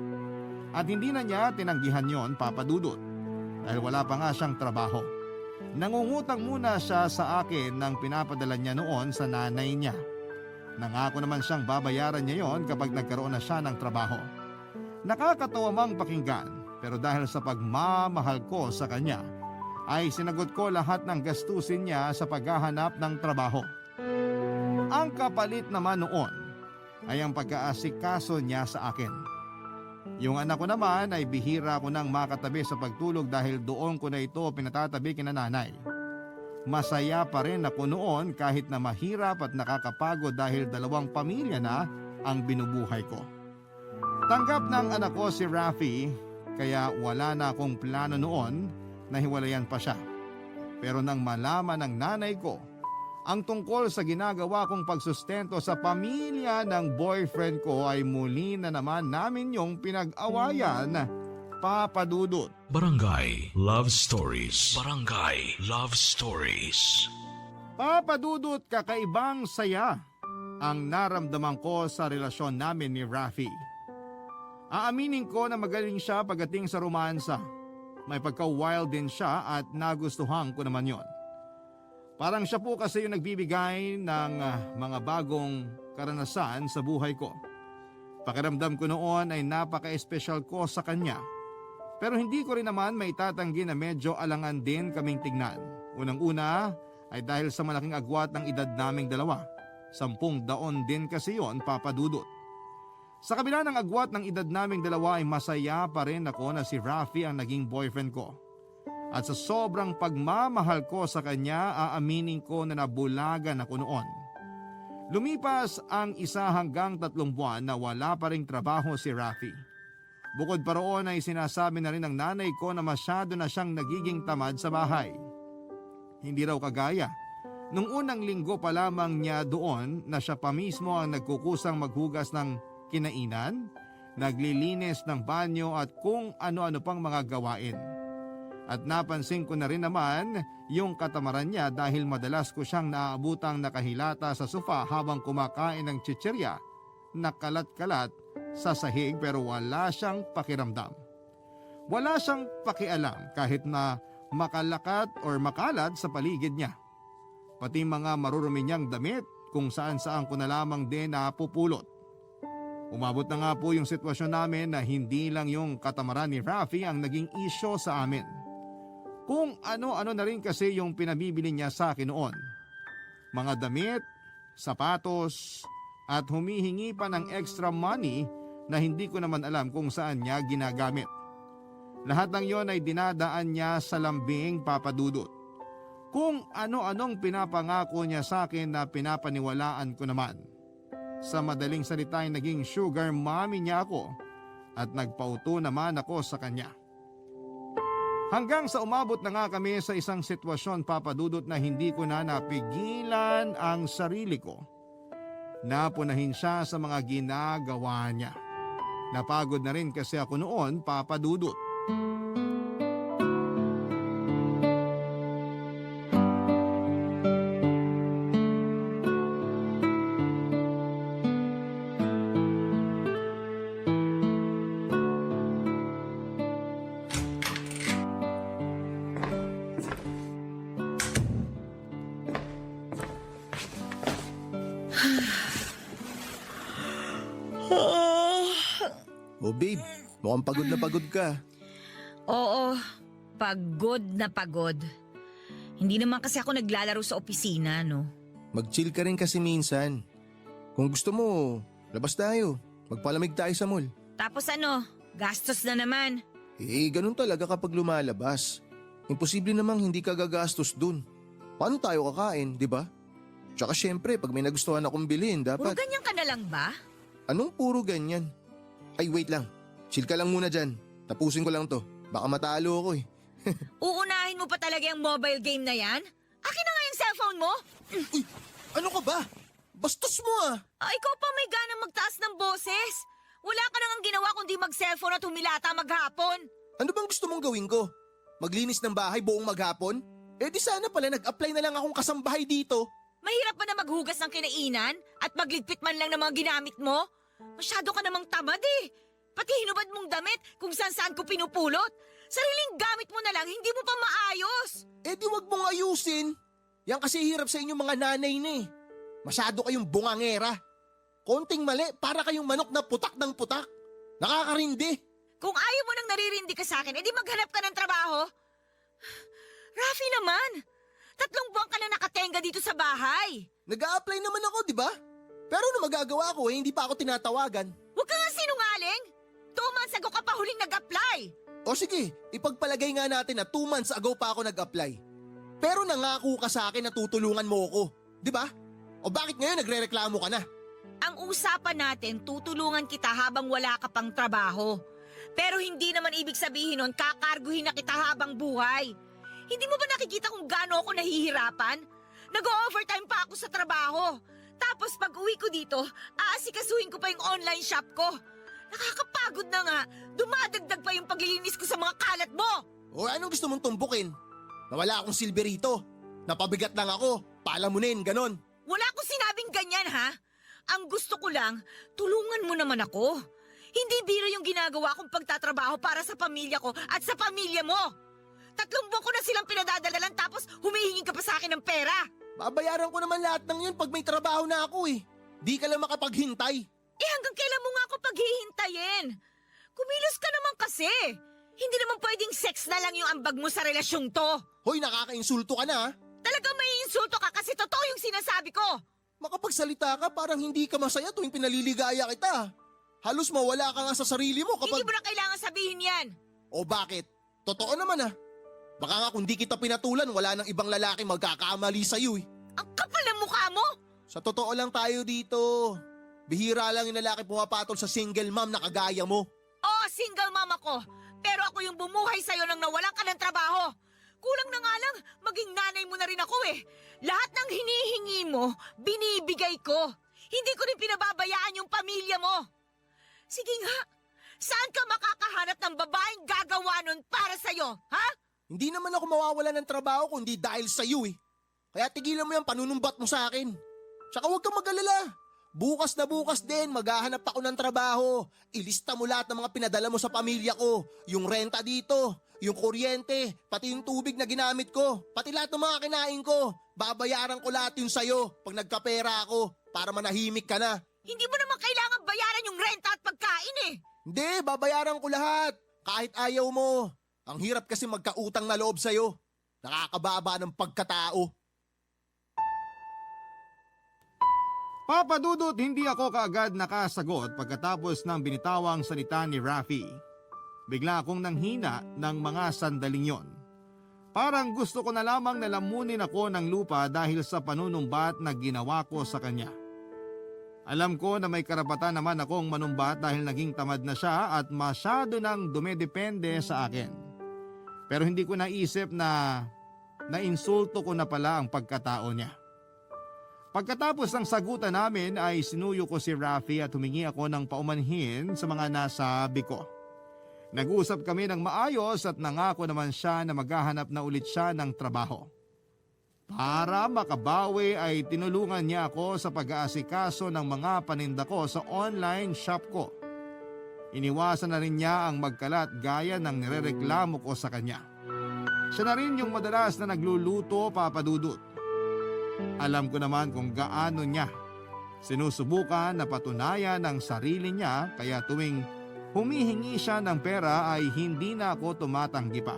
At hindi na niya tinanggihan yon, Papadudot, dahil wala pa nga siyang trabaho. Nangungutang muna siya sa akin nang pinapadala niya noon sa nanay niya. Nangako naman siyang babayaran niya yon kapag nagkaroon na siya ng trabaho. Nakakatawa mang pakinggan pero dahil sa pagmamahal ko sa kanya ay sinagot ko lahat ng gastusin niya sa paghahanap ng trabaho. Ang kapalit naman noon ay ang pag-aasikaso niya sa akin. Yung anak ko naman ay bihira ko nang makatabi sa pagtulog dahil doon ko na ito pinatatabi kina nanay. masaya pa rin ako noon kahit na mahirap at nakakapagod dahil 2 pamilya na ang binubuhay ko. Tanggap ng anak ko si Rafi kaya wala na akong plano noon na hiwalayan pa siya. Pero nang malaman ng nanay ko ang tungkol sa ginagawa kong pagsustento sa pamilya ng boyfriend ko ay muli na naman namin yung pinag-awayan, Papa Dudut. Barangay Love Stories. Barangay Love Stories. Papa Dudut, kakaibang saya ang naramdaman ko sa relasyon namin ni Rafi. Aaminin ko na magaling siya pagdating sa romansa. May pagka-wild din siya at nagustuhan ko naman yon. Parang siya po kasi yung nagbibigay ng mga bagong karanasan sa buhay ko. Pakiramdam ko noon ay napaka-espesyal ko sa kanya. Pero hindi ko rin naman maitatanggi na medyo alangan din kaming tignan. Unang-una ay dahil sa malaking agwat ng edad naming 2. 10 taon din kasi yon, Papa Dudut. Sa kabila ng agwat ng edad naming 2 ay masaya pa rin ako na si Rafi ang naging boyfriend ko. At sa sobrang pagmamahal ko sa kanya, aaminin ko na nabulagan ako noon. Lumipas ang 1 hanggang 3 buwan na wala pa ring trabaho si Rafi. Bukod pa roon ay sinasabi na rin ng nanay ko na masyado na siyang nagiging tamad sa bahay. Hindi raw kagaya nung unang linggo pa lamang niya doon na siya pa mismo ang nagkukusang maghugas ng kinainan, naglilinis ng banyo at kung ano-ano pang mga gawain. At napansin ko na rin naman yung katamaran niya dahil madalas ko siyang naaabutang nakahilata sa sofa habang kumakain ng chichirya na kalat-kalat sa sahig pero wala siyang pakiramdam. Wala siyang pakialam kahit na makalakat or makalat sa paligid niya. Pati mga marurumi niyang damit kung saan-saan ko na lamang din napupulot. Umabot na nga po yung sitwasyon namin na hindi lang yung katamaran ni Rafi ang naging isyo sa amin. Kung ano-ano na rin kasi yung pinabibili niya sa akin noon. Mga damit, sapatos, at humihingi pa ng extra money na hindi ko naman alam kung saan niya ginagamit. Lahat ng yon ay dinadaan niya sa lambing, Papa Dudut. Kung ano-anong pinapangako niya sa akin na pinapaniwalaan ko naman. Sa madaling salita ay naging sugar mommy niya ako at nagpauto naman ako sa kanya. Hanggang sa umabot na nga kami sa isang sitwasyon, Papa Dudut, na hindi ko na napigilan ang sarili ko. Napunahin siya sa mga ginagawa niya. Napagod na rin kasi ako noon, Papa Dudut. Oh babe, mukhang pagod ka. Oo, pagod na pagod. Hindi naman kasi ako naglalaro sa opisina, no? Mag-chill ka rin kasi minsan. Kung gusto mo, labas tayo. Magpalamig tayo sa mall. Tapos ano, gastos na naman. Ganun talaga kapag lumalabas. Imposible namang hindi ka gagastos dun. Paano tayo kakain, di ba? Tsaka syempre, pag may nagustuhan akong bilhin, Puro dapat... ganyan ka na lang ba? Anong puro ganyan? Ay, wait lang. Chill ka lang muna dyan. Tapusin ko lang to. Baka matalo ako eh. Uunahin mo pa talaga yung mobile game na yan? Akin na nga yung cellphone mo? Uy, ano ka ba? Bastos mo ah! Ikaw pa may ganang magtaas ng boses. Wala ka nang ginawa kundi mag-cellphone at humilata maghapon. Ano bang gusto mong gawin ko? Maglinis ng bahay buong maghapon? Di sana pala nag-apply na lang akong kasambahay dito. Mahirap pa na maghugas ng kinainan at magligpit man lang ng mga ginamit mo? Masyado ka namang tamad eh. Pati hinubad mong damit kung saan-saan ko pinupulot. Sariling gamit mo na lang, hindi mo pa maayos. Di wag mong ayusin. Yan kasi hirap sa inyong mga nanay na eh. Masyado kayong bungangera. Konting mali, para kayong manok na putak ng putak. Nakakarindi. Kung ayaw mo nang naririndi ka sa akin, edi maghanap ka ng trabaho. Rafi naman, 3 buwan ka na nakatenga dito sa bahay. Nag-a-apply naman ako, di ba? Pero ano magagawa ko hindi pa ako tinatawagan. Huwag ka nga sinungaling. 2 months ago ka pa huling nag-apply. O sige, ipagpalagay nga natin na 2 months ago pa ako nag-apply. Pero nangako ka sa akin na tutulungan mo ako. Di ba? O bakit ngayon nagrereklamo ka na? Ang usapan natin, tutulungan kita habang wala ka pang trabaho. Pero hindi naman ibig sabihin nun, kakarguhin na kita habang buhay. Hindi mo ba nakikita kung gaano ako nahihirapan? Nag-overtime pa ako sa trabaho. Tapos pag uwi ko dito, aasikasuhin ko pa yung online shop ko. Nakakapagod na nga, dumadagdag pa yung paglilinis ko sa mga kalat mo. O anong gusto mong tumpukin? Nawala akong silbi rito. Napabigat lang ako. Palamunin, ganon. Wala akong sinabing ganyan, ha? Ang gusto ko lang, tulungan mo naman ako. Hindi biro yung ginagawa kong pagtatrabaho para sa pamilya ko at sa pamilya mo. 3 buwan ko na silang pinadadalalan tapos humihingi ka pa sa akin ng pera. Babayaran ko naman lahat ng yun pag may trabaho na ako eh. Di ka lang makapaghintay. Eh hanggang kailan mo nga ako paghihintayin? Kumilos ka naman kasi. Hindi naman pwedeng sex na lang yung ambag mo sa relasyong to. Hoy, nakakainsulto ka na ha? Talagang may insulto ka kasi totoo yung sinasabi ko. Makapagsalita ka parang hindi ka masaya tuwing pinaliligaya kita. Halos mawala ka nga sa sarili mo kapag... Hindi mo na kailangan sabihin yan. O bakit? Totoo naman ah. Baka nga kung di kita pinatulan, wala nang ibang lalaki magkakamali sa'yo eh. Ang kapal ng mukha mo. Sa totoo lang tayo dito. Bihira lang yung lalaki pumapatol sa single mom na kagaya mo. Oo, single mom ako. Pero ako yung bumuhay sa'yo nang nawalan ka ng trabaho. Kulang na nga lang, maging nanay mo na rin ako eh. Lahat ng hinihingi mo, binibigay ko. Hindi ko rin pinababayaan yung pamilya mo. Sige nga, saan ka makakahanap ng babaeng gagawa nun para sa'yo, ha? Hindi naman ako mawawala ng trabaho kundi dahil sa'yo eh. Kaya tigilan mo yung panunumbat mo sa akin. Tsaka huwag kang mag-alala. Bukas na bukas din, maghahanap ako ng trabaho. Ilista mo lahat ng mga pinadala mo sa pamilya ko. Yung renta dito, yung kuryente, pati yung tubig na ginamit ko, pati lahat ng mga kinain ko. Babayaran ko lahat yun sa'yo pag nagkapera ako para manahimik ka na. Hindi mo naman kailangan bayaran yung renta at pagkain eh. Hindi, babayaran ko lahat. Kahit ayaw mo. Ang hirap kasi magkautang na loob sa'yo. Nakakababa ng pagkatao. Papa Dudut, hindi ako kaagad nakasagot pagkatapos ng binitawang salita ni Rafi. Bigla akong nanghina ng mga sandaling yon. Parang gusto ko na lamang nalamunin ako ng lupa dahil sa panunumbat na ginawa ko sa kanya. Alam ko na may karapatan naman akong manumbat dahil naging tamad na siya at masyado nang dumedepende sa akin. Pero hindi ko naisip na nainsulto ko na pala ang pagkatao niya. Pagkatapos ng sagutan namin ay sinuyo ko si Rafi at humingi ako ng paumanhin sa mga nasabi ko. Nag-usap kami ng maayos at nangako naman siya na maghahanap na ulit siya ng trabaho. Para makabawi ay tinulungan niya ako sa pag-aasikaso ng mga paninda ko sa online shop ko. Iniwasan na rin niya ang magkalat gaya ng nirereklamo ko sa kanya. Siya na rin yung madalas na nagluluto, Papa Dudut. Alam ko naman kung gaano niya sinusubukan na patunayan ang sarili niya kaya tuwing humihingi siya ng pera ay hindi na ako tumatanggi pa.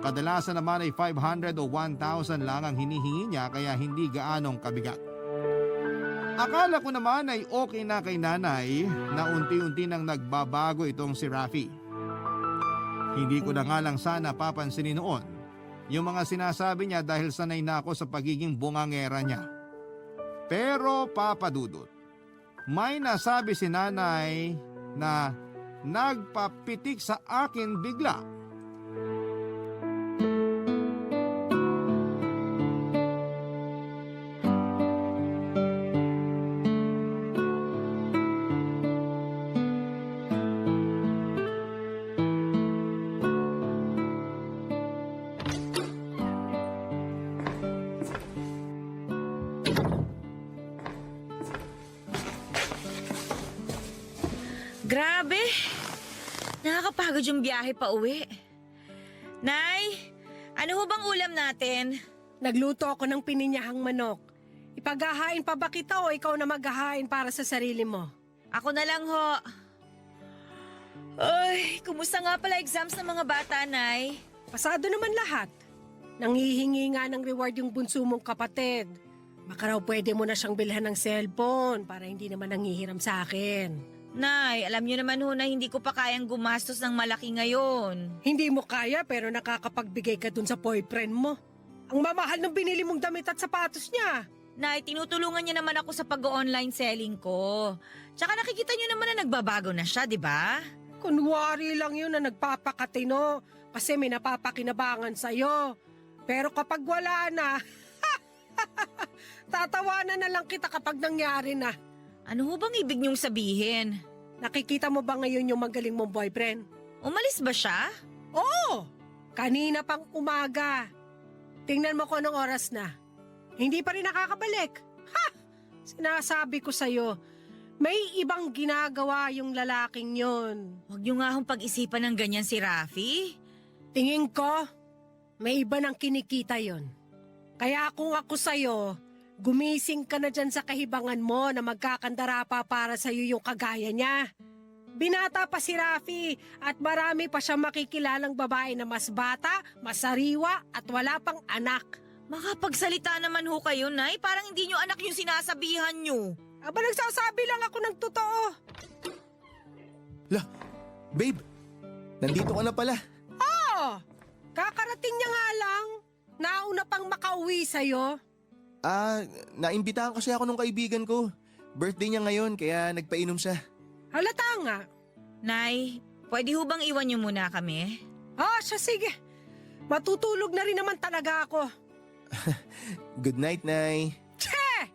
Kadalasan naman ay 500 o 1,000 lang ang hinihingi niya kaya hindi gaanong kabigat. Akala ko naman ay okay na kay nanay na unti-unti nang nagbabago itong si Rafi. Hindi ko na nga lang sana papansinin noon yung mga sinasabi niya dahil sanay na ako sa pagiging bungangera niya. Pero Papa Dudut, may nasabi si nanay na nagpapitik sa akin bigla. Grabe, nakakapagod yung biyahe pa uwi. Nay, ano ho bang ulam natin? Nagluto ako ng pininyahang manok. Ipaghahain pa ba kita o ikaw na maghahain para sa sarili mo? Ako na lang ho. Ay, kumusta nga pala exams ng mga bata, Nay? Pasado naman lahat. Nanghihingi nga ng reward yung bunso mong kapatid. Baka raw pwede mo na siyang bilhan ng cellphone para hindi naman nanghihiram sa akin. Nay, alam niyo naman ho na hindi ko pa kayang gumastos ng malaki ngayon. Hindi mo kaya pero nakakapagbigay ka dun sa boyfriend mo. Ang mamahal ng binili mong damit at sapatos niya. Nay, tinutulungan niya naman ako sa pag-online selling ko. Tsaka nakikita niyo naman na nagbabago na siya, di ba? Kunwari lang yun na nagpapakatino kasi may napapakinabangan sa'yo. Pero kapag wala na, tatawanan na lang kita kapag nangyari na. Ano ho bang ibig niyong sabihin? Nakikita mo ba ngayon yung magaling mong boyfriend? Umalis ba siya? Oo! Kanina pang umaga. Tingnan mo kung anong oras na. Hindi pa rin nakakabalik. Ha! Sinasabi ko sa'yo, may ibang ginagawa yung lalaking yon. Huwag niyo nga hong pag-isipan ng ganyan si Rafi. Tingin ko, may iba nang kinikita yon. Kaya kung ako sa'yo, gumising ka na dyan sa kahibangan mo na magkakandara pa para sa'yo yung kagaya niya. Binata pa si Rafi at marami pa siya makikilalang babae na mas bata, mas sariwa at wala pang anak. Makapagsalita naman ho kayo, Nay. Parang hindi niyo anak yung sinasabihan niyo. Aba, nagsasabi lang ako ng totoo. Lah, babe, nandito ka na pala. Oo, kakarating niya nga lang. Nauna pang makauwi sa'yo. Naimbitahan kasi ako nung kaibigan ko. Birthday niya ngayon kaya nagpainom siya. Halata nga. Nay, pwede ho bang iwan niyo muna kami? Siya sige. Matutulog na rin naman talaga ako. Good night, Nay. Che!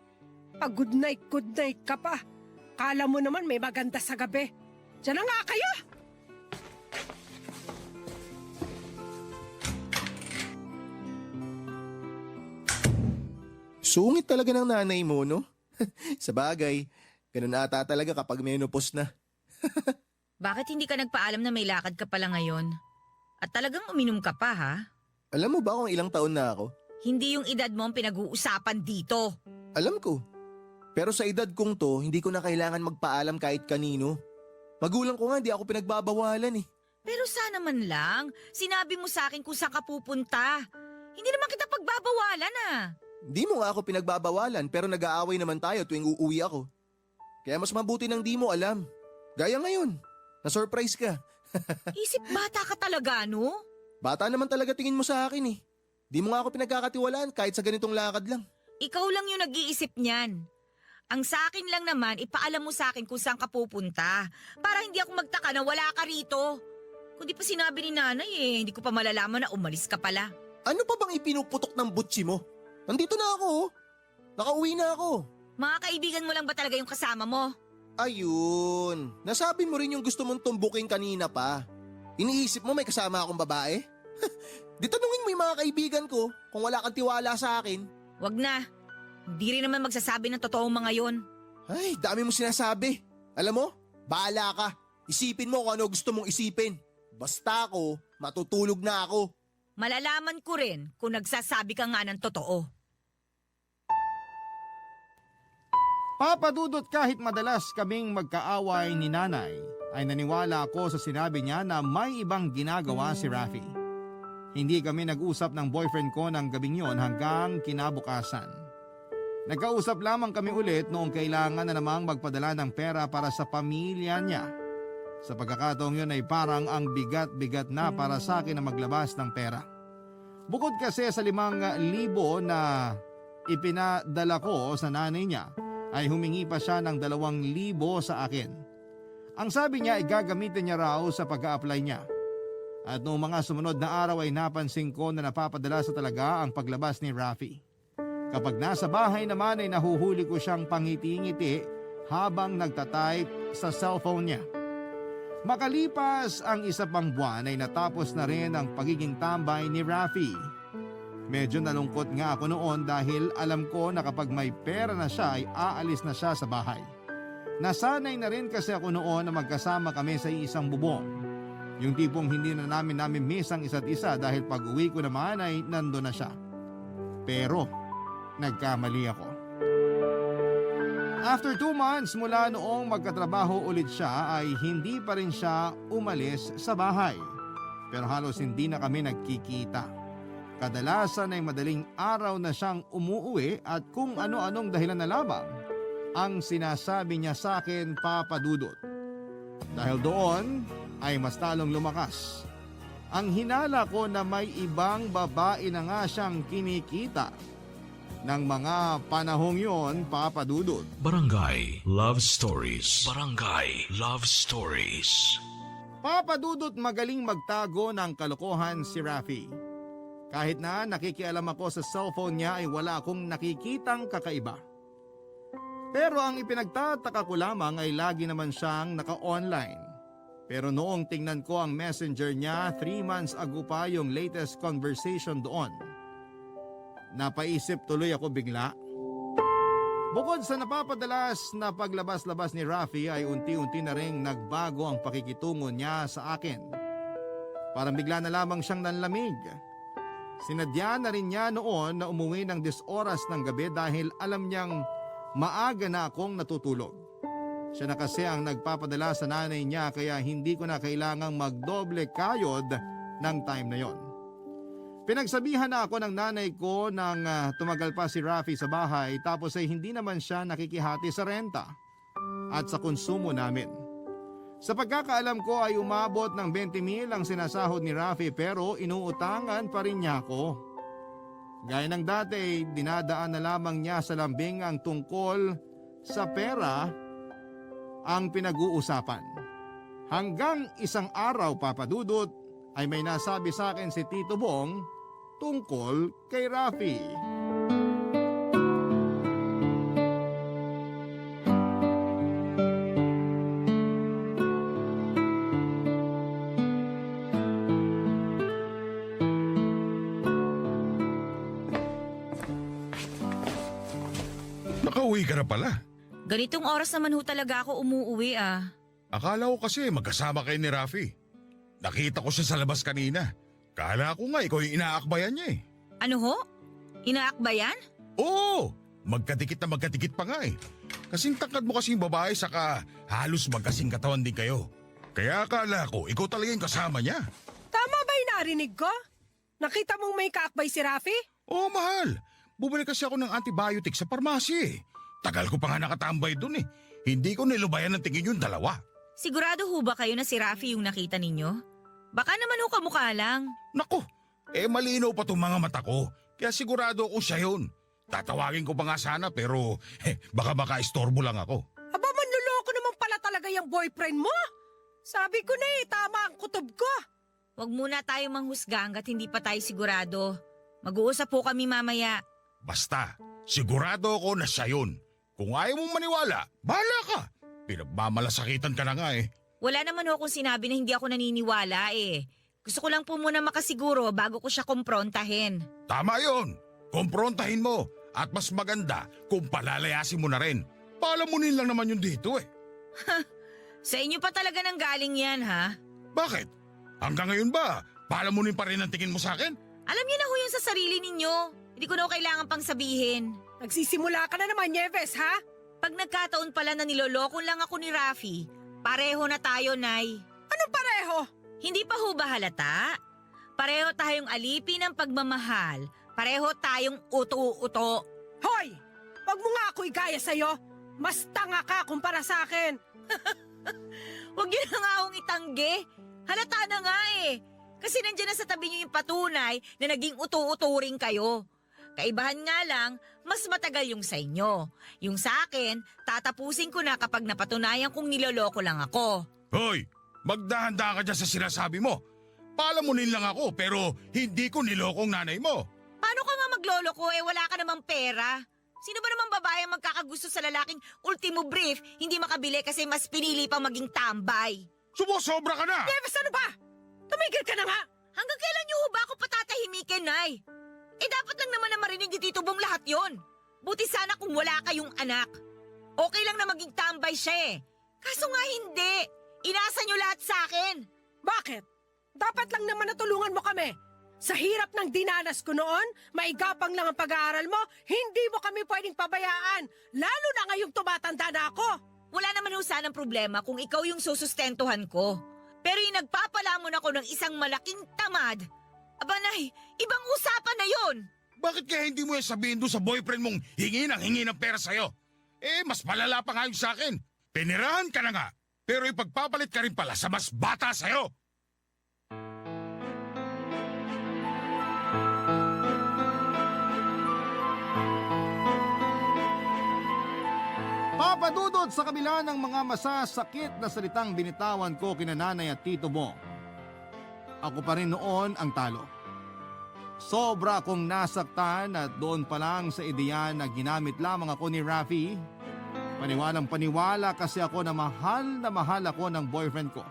Pag good night ka pa. Kala mo naman may maganda sa gabi. Diyan na nga kayo! Sungit talaga ng nanay mo, no? Sa bagay, ganun ata talaga kapag menopause na. Bakit hindi ka nagpaalam na may lakad ka pala ngayon? At talagang uminom ka pa, ha? Alam mo ba kung ilang taon na ako? Hindi yung edad mo ang pinag-uusapan dito. Alam ko. Pero sa edad kong to, hindi ko na kailangan magpaalam kahit kanino. Magulang ko nga, di ako pinagbabawalan eh. Pero sana man lang, sinabi mo sa akin kung saan ka pupunta. Hindi naman kita pagbabawalan, Di mo nga ako pinagbabawalan pero nag-aaway naman tayo tuwing uuwi ako. Kaya mas mabuti nang di mo alam. Gaya ngayon, na-surprise ka. Isip bata ka talaga, no? Bata naman talaga tingin mo sa akin eh. Di mo nga ako pinagkakatiwalaan kahit sa ganitong lakad lang. Ikaw lang yung nag-iisip niyan. Ang sa akin lang naman, ipaalam mo sa akin kung saan ka pupunta. Para hindi ako magtaka na wala ka rito. Kung di pa sinabi ni nanay hindi ko pa malalaman na umalis ka pala. Ano pa bang ipinuputok ng butsi mo? Nandito na ako. Nakauwi na ako. Mga kaibigan mo lang ba talaga yung kasama mo? Ayun. Nasabi mo rin yung gusto mong tumbukin kanina pa. Iniisip mo may kasama akong babae? Di tanungin mo yung mga kaibigan ko kung wala kang tiwala sa akin. Wag na. Hindi rin naman magsasabi ng totoong mga yon. Ay, dami mo sinasabi. Alam mo, bahala ka. Isipin mo kung ano gusto mong isipin. Basta ako, matutulog na ako. Malalaman ko rin kung nagsasabi ka nga ng totoo. Papadudot kahit madalas kaming magkaaway ni nanay, ay naniwala ako sa sinabi niya na may ibang ginagawa si Rafi. Hindi kami nag-usap ng boyfriend ko ng gabing yon hanggang kinabukasan. Nagkausap lamang kami ulit noong kailangan na namang magpadala ng pera para sa pamilya niya. Sa pagkakataong yun ay parang ang bigat-bigat na para sa akin na maglabas ng pera. Bukod kasi sa 5,000 na ipinadala ko sa nanay niya, ay humingi pa siya ng 2,000 sa akin. Ang sabi niya ay gagamitin niya raw sa pag-a-apply niya. At noong mga sumunod na araw ay napansin ko na napapadala sa talaga ang paglabas ni Rafi. Kapag nasa bahay naman ay nahuhuli ko siyang pangiti-ngiti habang nagtatype sa cellphone niya. Makalipas ang isa pang buwan ay natapos na rin ang pagiging tambay ni Rafi. Medyo nalungkot nga ako noon dahil alam ko na kapag may pera na siya ay aalis na siya sa bahay. Nasanay na rin kasi ako noon na magkasama kami sa isang bubong. Yung tipong hindi na namin miss ang isa't isa dahil pag uwi ko naman ay nando na siya. Pero nagkamali ako. After 2 months mula noong magkatrabaho ulit siya ay hindi pa rin siya umalis sa bahay. Pero halos hindi na kami nagkikita. Kadalasan ay madaling araw na siyang umuuwi at kung ano-anong dahilan na lamang ang sinasabi niya sa akin, Papa Dudut. Dahil doon ay mas talong lumakas ang hinala ko na may ibang babae na nga siyang kinikita. Ng mga panahong yon, Papa Dudut. Barangay Love Stories. Barangay Love Stories. Papa Dudut, magaling magtago ng kalokohan si Rafi. Kahit na nakikialam ako sa cellphone niya ay wala akong nakikitang kakaiba. Pero ang ipinagtataka ko lamang ay lagi naman siyang naka-online. Pero noong tingnan ko ang messenger niya, 3 months ago pa yung latest conversation doon. Napaisip tuloy ako bigla. Bukod sa napapadalas na paglabas-labas ni Rafi ay unti-unti na ring nagbago ang pakikitungo niya sa akin. Parang bigla na lamang siyang nanlamig. Sinadya na rin niya noon na umuwi ng 10 oras ng gabi dahil alam niyang maaga na akong natutulog. Siya na kasi ang nagpapadala sa nanay niya kaya hindi ko na kailangang magdoble kayod ng time na yon. Pinagsabihan na ako ng nanay ko nang tumagal pa si Rafi sa bahay tapos ay hindi naman siya nakikihati sa renta at sa konsumo namin. Sa pagkakaalam ko ay umabot ng 20,000 ang sinasahod ni Rafi pero inuutangan pa rin niya ako. Gaya ng dati, dinadaan na lamang niya sa lambing ang tungkol sa pera ang pinag-uusapan. Hanggang isang araw, Papa Dudut, ay may nasabi sa akin si Tito Bong tungkol kay Rafi. Nakauwi ka na pala. Ganitong oras naman ho talaga ako umuuwi ah. Akala ko kasi magkasama kayo ni Rafi. Nakita ko siya sa labas kanina. Kala ko nga ikaw yung inaakbayan niya eh. Ano ho? Inaakbayan? Oo! Magkadikit na magkadikit pa nga eh. Kasing tangkad mo kasing babae saka halos magkasing katawan din kayo. Kaya akala ko ikaw talaga yung kasama niya. Tama ba yung narinig ko? Nakita mong may kaakbay si Rafi? Oo, mahal. Bumili kasi ako ng antibiotic sa parmasi eh. Tagal ko pa nga nakatambay dun eh. Hindi ko nilubayan ng tingin yung dalawa. Sigurado ho ba kayo na si Rafi yung nakita ninyo? Baka naman ho kamukha lang. Naku, malinaw pa tong mga mata ko. Kaya sigurado ako siya yun. Tatawagin ko pa nga sana pero baka istorbo lang ako. Aba, manluloko naman pala talaga yung boyfriend mo. Sabi ko na tama ang kutob ko. Huwag muna tayo manghusga hanggat hindi pa tayo sigurado. Mag-uusap po kami mamaya. Basta, sigurado ako na siya yun. Kung ayaw mong maniwala, bahala ka. Pinagmamalasakitan ka na nga eh. Wala naman ho kung sinabi na hindi ako naniniwala eh. Gusto ko lang po muna makasiguro bago ko siya kumprontahin. Tama yun. Kumprontahin mo. At mas maganda kung palalayasin mo na rin. Palamunin lang naman yun dito eh. Sa inyo pa talaga nang galing yan ha? Bakit? Hanggang ngayon ba, palamunin pa rin ang tingin mo sa akin? Alam niyo na ho yun sa sarili ninyo. Hindi ko na ho kailangan pang sabihin. Nagsisimula ka na naman, Nieves, ha? Pag nagkataon pala na niloloko lang ako ni Rafi, pareho na tayo, Nay. Anong pareho? Hindi pa ho ba halata? Pareho tayong alipin ng pagmamahal. Pareho tayong uto-uto. Hoy! Wag mo nga ako igaya sa'yo. Mas tanga ka kumpara sa akin. Huwag yun na nga akong itanggi. Halata na nga eh. Kasi nandiyan na sa tabi niyo yung patunay na naging uto-uto rin kayo. Kaibahan nga lang, mas matagal yung sa inyo. Yung sa akin, tatapusin ko na kapag napatunayan kong niloloko lang ako. Hoy, magdahan-dahan ka dyan sa sinasabi mo. Palamunin lang ako pero hindi ko nilokong nanay mo. Paano ka nga magloloko wala ka namang pera? Sino ba namang babae ang magkakagusto sa lalaking ultimo brief hindi makabili kasi mas pinili pang maging tambay? Sumusobra ka na! Nieves, ano ba? Tumigil ka na nga! Hanggang kailan niyo ho ba ako patatahimikin, Nay? Dapat lang naman na marinig ni Tito Bong lahat yon. Buti sana kung wala kayong anak. Okay lang na maging tambay siya eh. Kaso nga hindi. Inasa niyo lahat sa akin. Bakit? Dapat lang naman natulungan mo kami. Sa hirap ng dinanas ko noon, maigapang lang ang pag-aaral mo, hindi mo kami pwedeng pabayaan. Lalo na ngayong tumatanda na ako. Wala naman ho sanang problema kung ikaw yung susustentuhan ko. Pero yung nagpapalamon ako ng isang malaking tamad, aba Nay, ibang usapan na yon. Bakit kaya hindi mo sabihin doon sa boyfriend mong hingi ng pera sa'yo? Mas malala pa nga yun sa akin. Pinirahan ka na nga, pero ipagpapalit ka rin pala sa mas bata sa'yo. Papadudot sa kabila ng mga masasakit na salitang binitawan ko kina nanay at tito mo, ako pa rin noon ang talo. Sobra akong nasaktan at doon pa lang sa ideya na ginamit lamang ako ni Rafi. Paniwalang paniwala kasi ako na mahal ako ng boyfriend ko.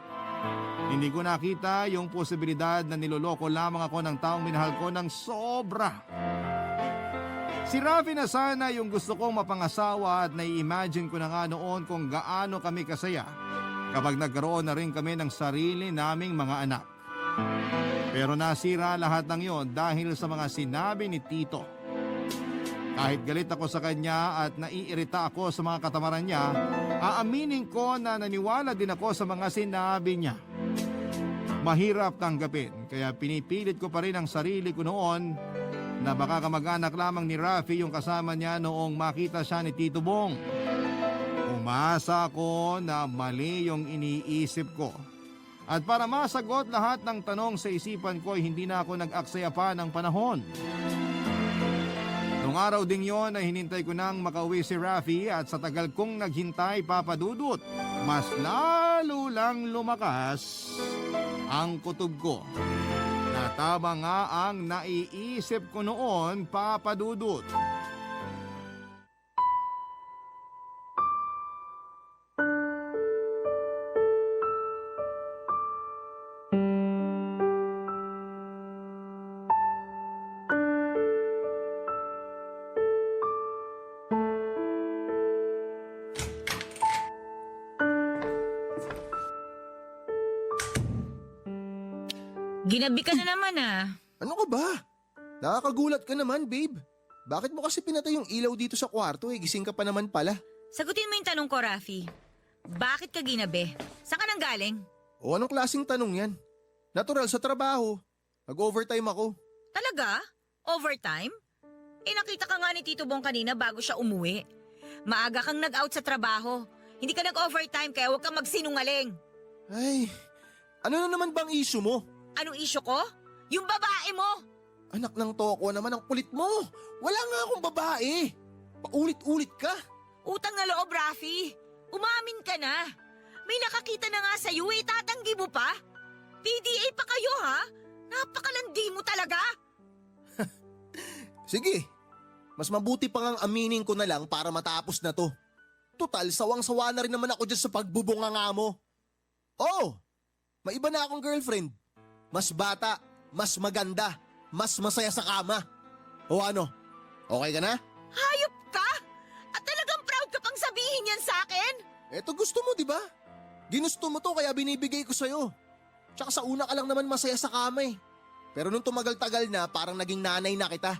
Hindi ko nakita yung posibilidad na niloloko lamang ako ng taong minahal ko ng sobra. Si Rafi na sana yung gusto kong mapangasawa at nai-imagine ko na nga noon kung gaano kami kasaya kapag nagkaroon na rin kami ng sarili naming mga anak. Pero nasira lahat ng yon dahil sa mga sinabi ni Tito. Kahit galit ako sa kanya at naiirita ako sa mga katamaran niya, aaminin ko na naniwala din ako sa mga sinabi niya. Mahirap tanggapin kaya pinipilit ko pa rin ang sarili ko noon na baka kamag-anak lamang ni Rafi yung kasama niya noong makita siya ni Tito Bong. Umasa ako na mali yung iniisip ko. At para masagot lahat ng tanong sa isipan ko ay hindi na ako nag-aksaya pa ng panahon. Noong araw ding yon ay hinintay ko nang makauwi si Rafi at sa tagal kong naghintay, Papa Dudut, mas lalo lang lumakas ang kutob ko. Na tama nga ang naiisip ko noon, Papa Dudut. Ginabi ka na naman Ano ka ba? Nakakagulat ka naman, babe. Bakit mo kasi pinatay yung ilaw dito sa kwarto gising ka pa naman pala. Sagutin mo yung tanong ko, Rafi. Bakit ka ginabi? Saan ka nang galing? O anong klaseng tanong yan? Natural sa trabaho. Nag-overtime ako. Talaga? Overtime? Nakita ka nga ni Tito Bong kanina bago siya umuwi. Maaga kang nag-out sa trabaho. Hindi ka nag-overtime kaya huwag kang magsinungaling. Ay, ano na naman bang issue mo? Anong issue ko? Yung babae mo! Anak ng toko naman ang kulit mo. Wala nga akong babae. Paulit-ulit ka. Utang na loob, Rafi. Umamin ka na. May nakakita na nga sa'yo, itatanggi mo pa? PDA pa kayo, ha? Napakalandi mo talaga. Sige, mas mabuti pa ngang aminin ko na lang para matapos na to. Total, sawang-sawa na rin naman ako dyan sa pagbubunga nga mo. Oh, may iba na akong girlfriend. Mas bata, mas maganda, mas masaya sa kama. O ano, okay ka na? Hayop ka? At talagang proud ka pang sabihin yan sa akin? Eto gusto mo, di ba? Ginusto mo to kaya binibigay ko sa'yo. Tsaka sa una ka lang naman masaya sa kama eh. Pero nung tumagal-tagal na, parang naging nanay na kita.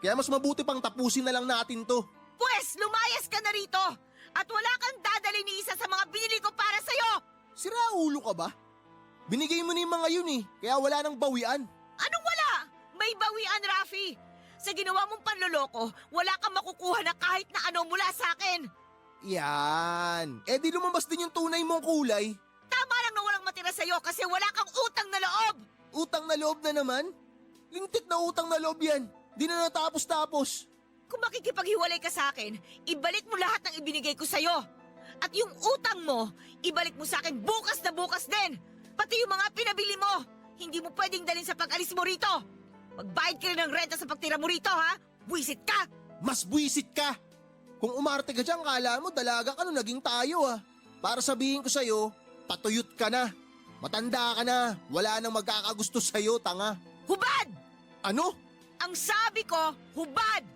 Kaya mas mabuti pang tapusin na lang natin to. Pwes, lumayas ka na rito! At wala kang dadali ni isa sa mga binili ko para sa'yo! Sira ulo ka ba? Binigay mo na yung mga yun eh, kaya wala nang bawian. Anong wala? May bawian, Rafi! Sa ginawa mong panloloko, wala kang makukuha na kahit na ano mula sa akin! Yan. Di lumabas din yung tunay mong kulay. Tama lang na walang matira sa'yo kasi wala kang utang na loob! Utang na loob na naman? Lintik na utang na loob yan. Di na natapos-tapos. Kung makikipaghiwalay ka sa akin, ibalik mo lahat ng ibinigay ko sa'yo. At yung utang mo, ibalik mo sa akin bukas na bukas din. Pati yung mga pinabili mo, hindi mo pwedeng dalhin sa pag-alis mo rito. Magbayad ka rin ng renta sa pagtira mo rito, ha? Buwisit ka! Mas buwisit ka. Kung umarte ka dyan, kala mo dalaga ka nung naging tayo ah. Para sabihin ko sa'yo, patuyot ka na. Matanda ka na. Wala nang magkakagusto sa'yo, tanga. Hubad! Ano? Ang sabi ko, hubad!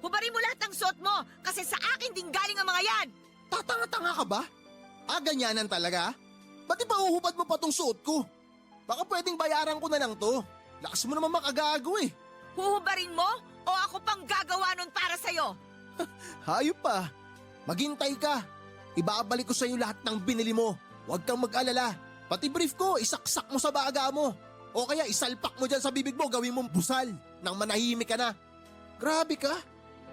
Hubarin mo lahat ng suot mo kasi sa akin din galing ang mga yan! Tatanga-tanga ka ba? Ganyanan talaga? Ba't ipauhubad mo pa tong suot ko? Baka pwedeng bayaran ko na lang to. Lakas mo naman makagago eh. Huhubarin mo o ako pang gagawa nun para sa'yo? Hayop pa. Maghintay ka. Ibabalik ko sa'yo lahat ng binili mo. Huwag kang mag-alala. Pati brief ko, isaksak mo sa baga mo. O kaya isalpak mo dyan sa bibig mo, gawin mong busal nang manahimik ka na. Grabe ka.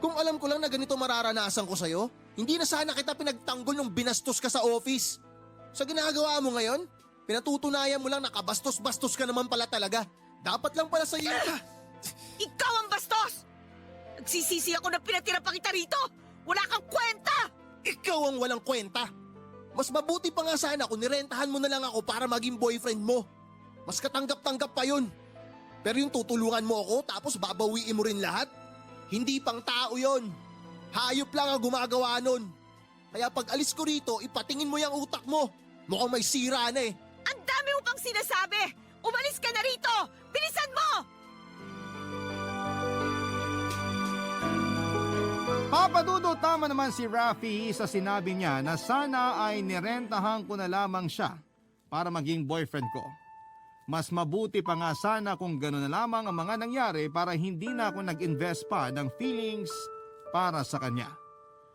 Kung alam ko lang na ganito mararanasan ko sa'yo, hindi na sana kita pinagtanggol nung binastos ka sa office. Sa ginagawa mo ngayon, pinatutunayan mo lang na kabastos-bastos ka naman pala talaga. Dapat lang pala sa'yo ka. Ikaw ang bastos! Nagsisisi ako na pinatira pa kita rito! Wala kang kwenta! Ikaw ang walang kwenta. Mas mabuti pa nga sana kung nirentahan mo na lang ako para maging boyfriend mo. Mas katanggap-tanggap pa yun. Pero yung tutulungan mo ako tapos babawiin mo rin lahat? Hindi pang tao yon. Hayop lang ang gumagawa nun. Kaya pag alis ko rito, ipatingin mo yung utak mo. Mukhang may sira na eh. Ang dami mo pang sinasabi! Umalis ka na rito! Bilisan mo! Papa Dudut, tama naman si Rafi sa sinabi niya na sana ay nirentahan ko na lamang siya para maging boyfriend ko. Mas mabuti pa nga sana kung gano'n na lamang ang mga nangyari para hindi na ako nag-invest pa ng feelings para sa kanya.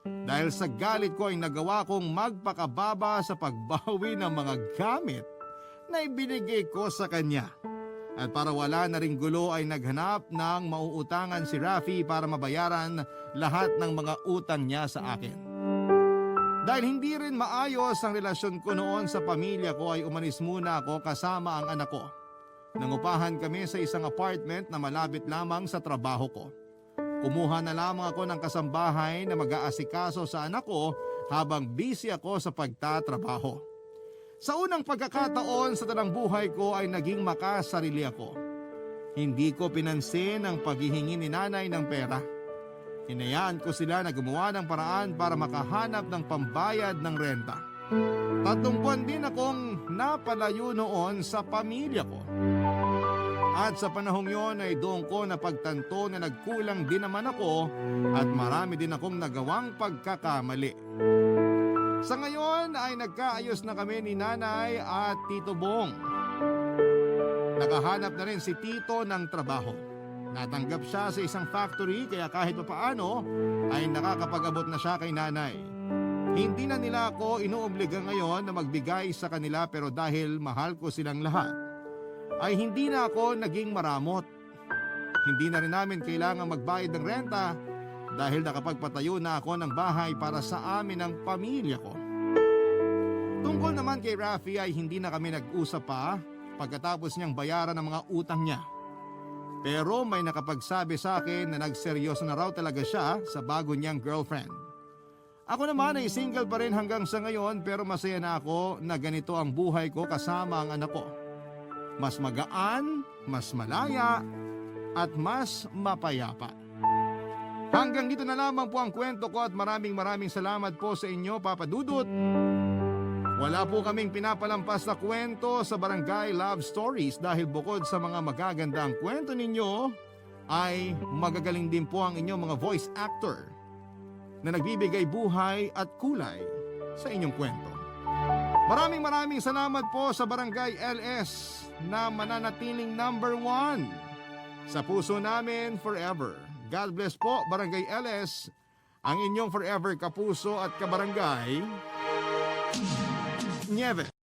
Dahil sa galit ko ay nagawa kong magpakababa sa pagbawi ng mga gamit na ibinigay ko sa kanya. At para wala na ring gulo ay naghanap ng mauutangan si Rafi para mabayaran lahat ng mga utang niya sa akin. Dahil hindi rin maayos ang relasyon ko noon sa pamilya ko ay umalis muna ako kasama ang anak ko. Nangupahan kami sa isang apartment na malapit lamang sa trabaho ko. Kumuha na lamang ako ng kasambahay na mag-aasikaso sa anak ko habang busy ako sa pagtatrabaho. Sa unang pagkakataon sa tanang buhay ko ay naging makasarili ako. Hindi ko pinansin ang paghihingi ni nanay ng pera. Hinayaan ko sila na gumawa ng paraan para makahanap ng pambayad ng renta. 3 buwan din akong napalayo noon sa pamilya ko. At sa panahong yon ay doon ko napagtanto na nagkulang din naman ako at marami din akong nagawang pagkakamali. Sa ngayon ay nagkaayos na kami ni Nanay at Tito Bong. Nakahanap na rin si Tito ng trabaho. Natanggap siya sa isang factory kaya kahit papaano ay nakakapag-abot na siya kay Nanay. Hindi na nila ako inuobliga ngayon na magbigay sa kanila pero dahil mahal ko silang lahat, ay hindi na ako naging maramot. Hindi na rin namin kailangang magbayad ng renta dahil nakapagpatayo na ako ng bahay para sa amin ng pamilya ko. Tungkol naman kay Rafi ay hindi na kami nag-usap pa pagkatapos niyang bayaran ang mga utang niya. Pero may nakapagsabi sa akin na nagseryoso na raw talaga siya sa bago niyang girlfriend. Ako naman ay single pa rin hanggang sa ngayon pero masaya na ako na ganito ang buhay ko kasama ang anak ko. Mas magaan, mas malaya, at mas mapayapa. Hanggang dito na lamang po ang kwento ko at maraming salamat po sa inyo, Papa Dudut. Wala po kaming pinapalampas na kwento sa Barangay Love Stories dahil bukod sa mga magagandang kwento ninyo, ay magagaling din po ang inyong mga voice actor na nagbibigay buhay at kulay sa inyong kwento. Maraming salamat po sa Barangay LS na mananatiling number 1 sa puso namin forever. God bless po, Barangay LS, ang inyong forever kapuso at kabarangay, Nieves.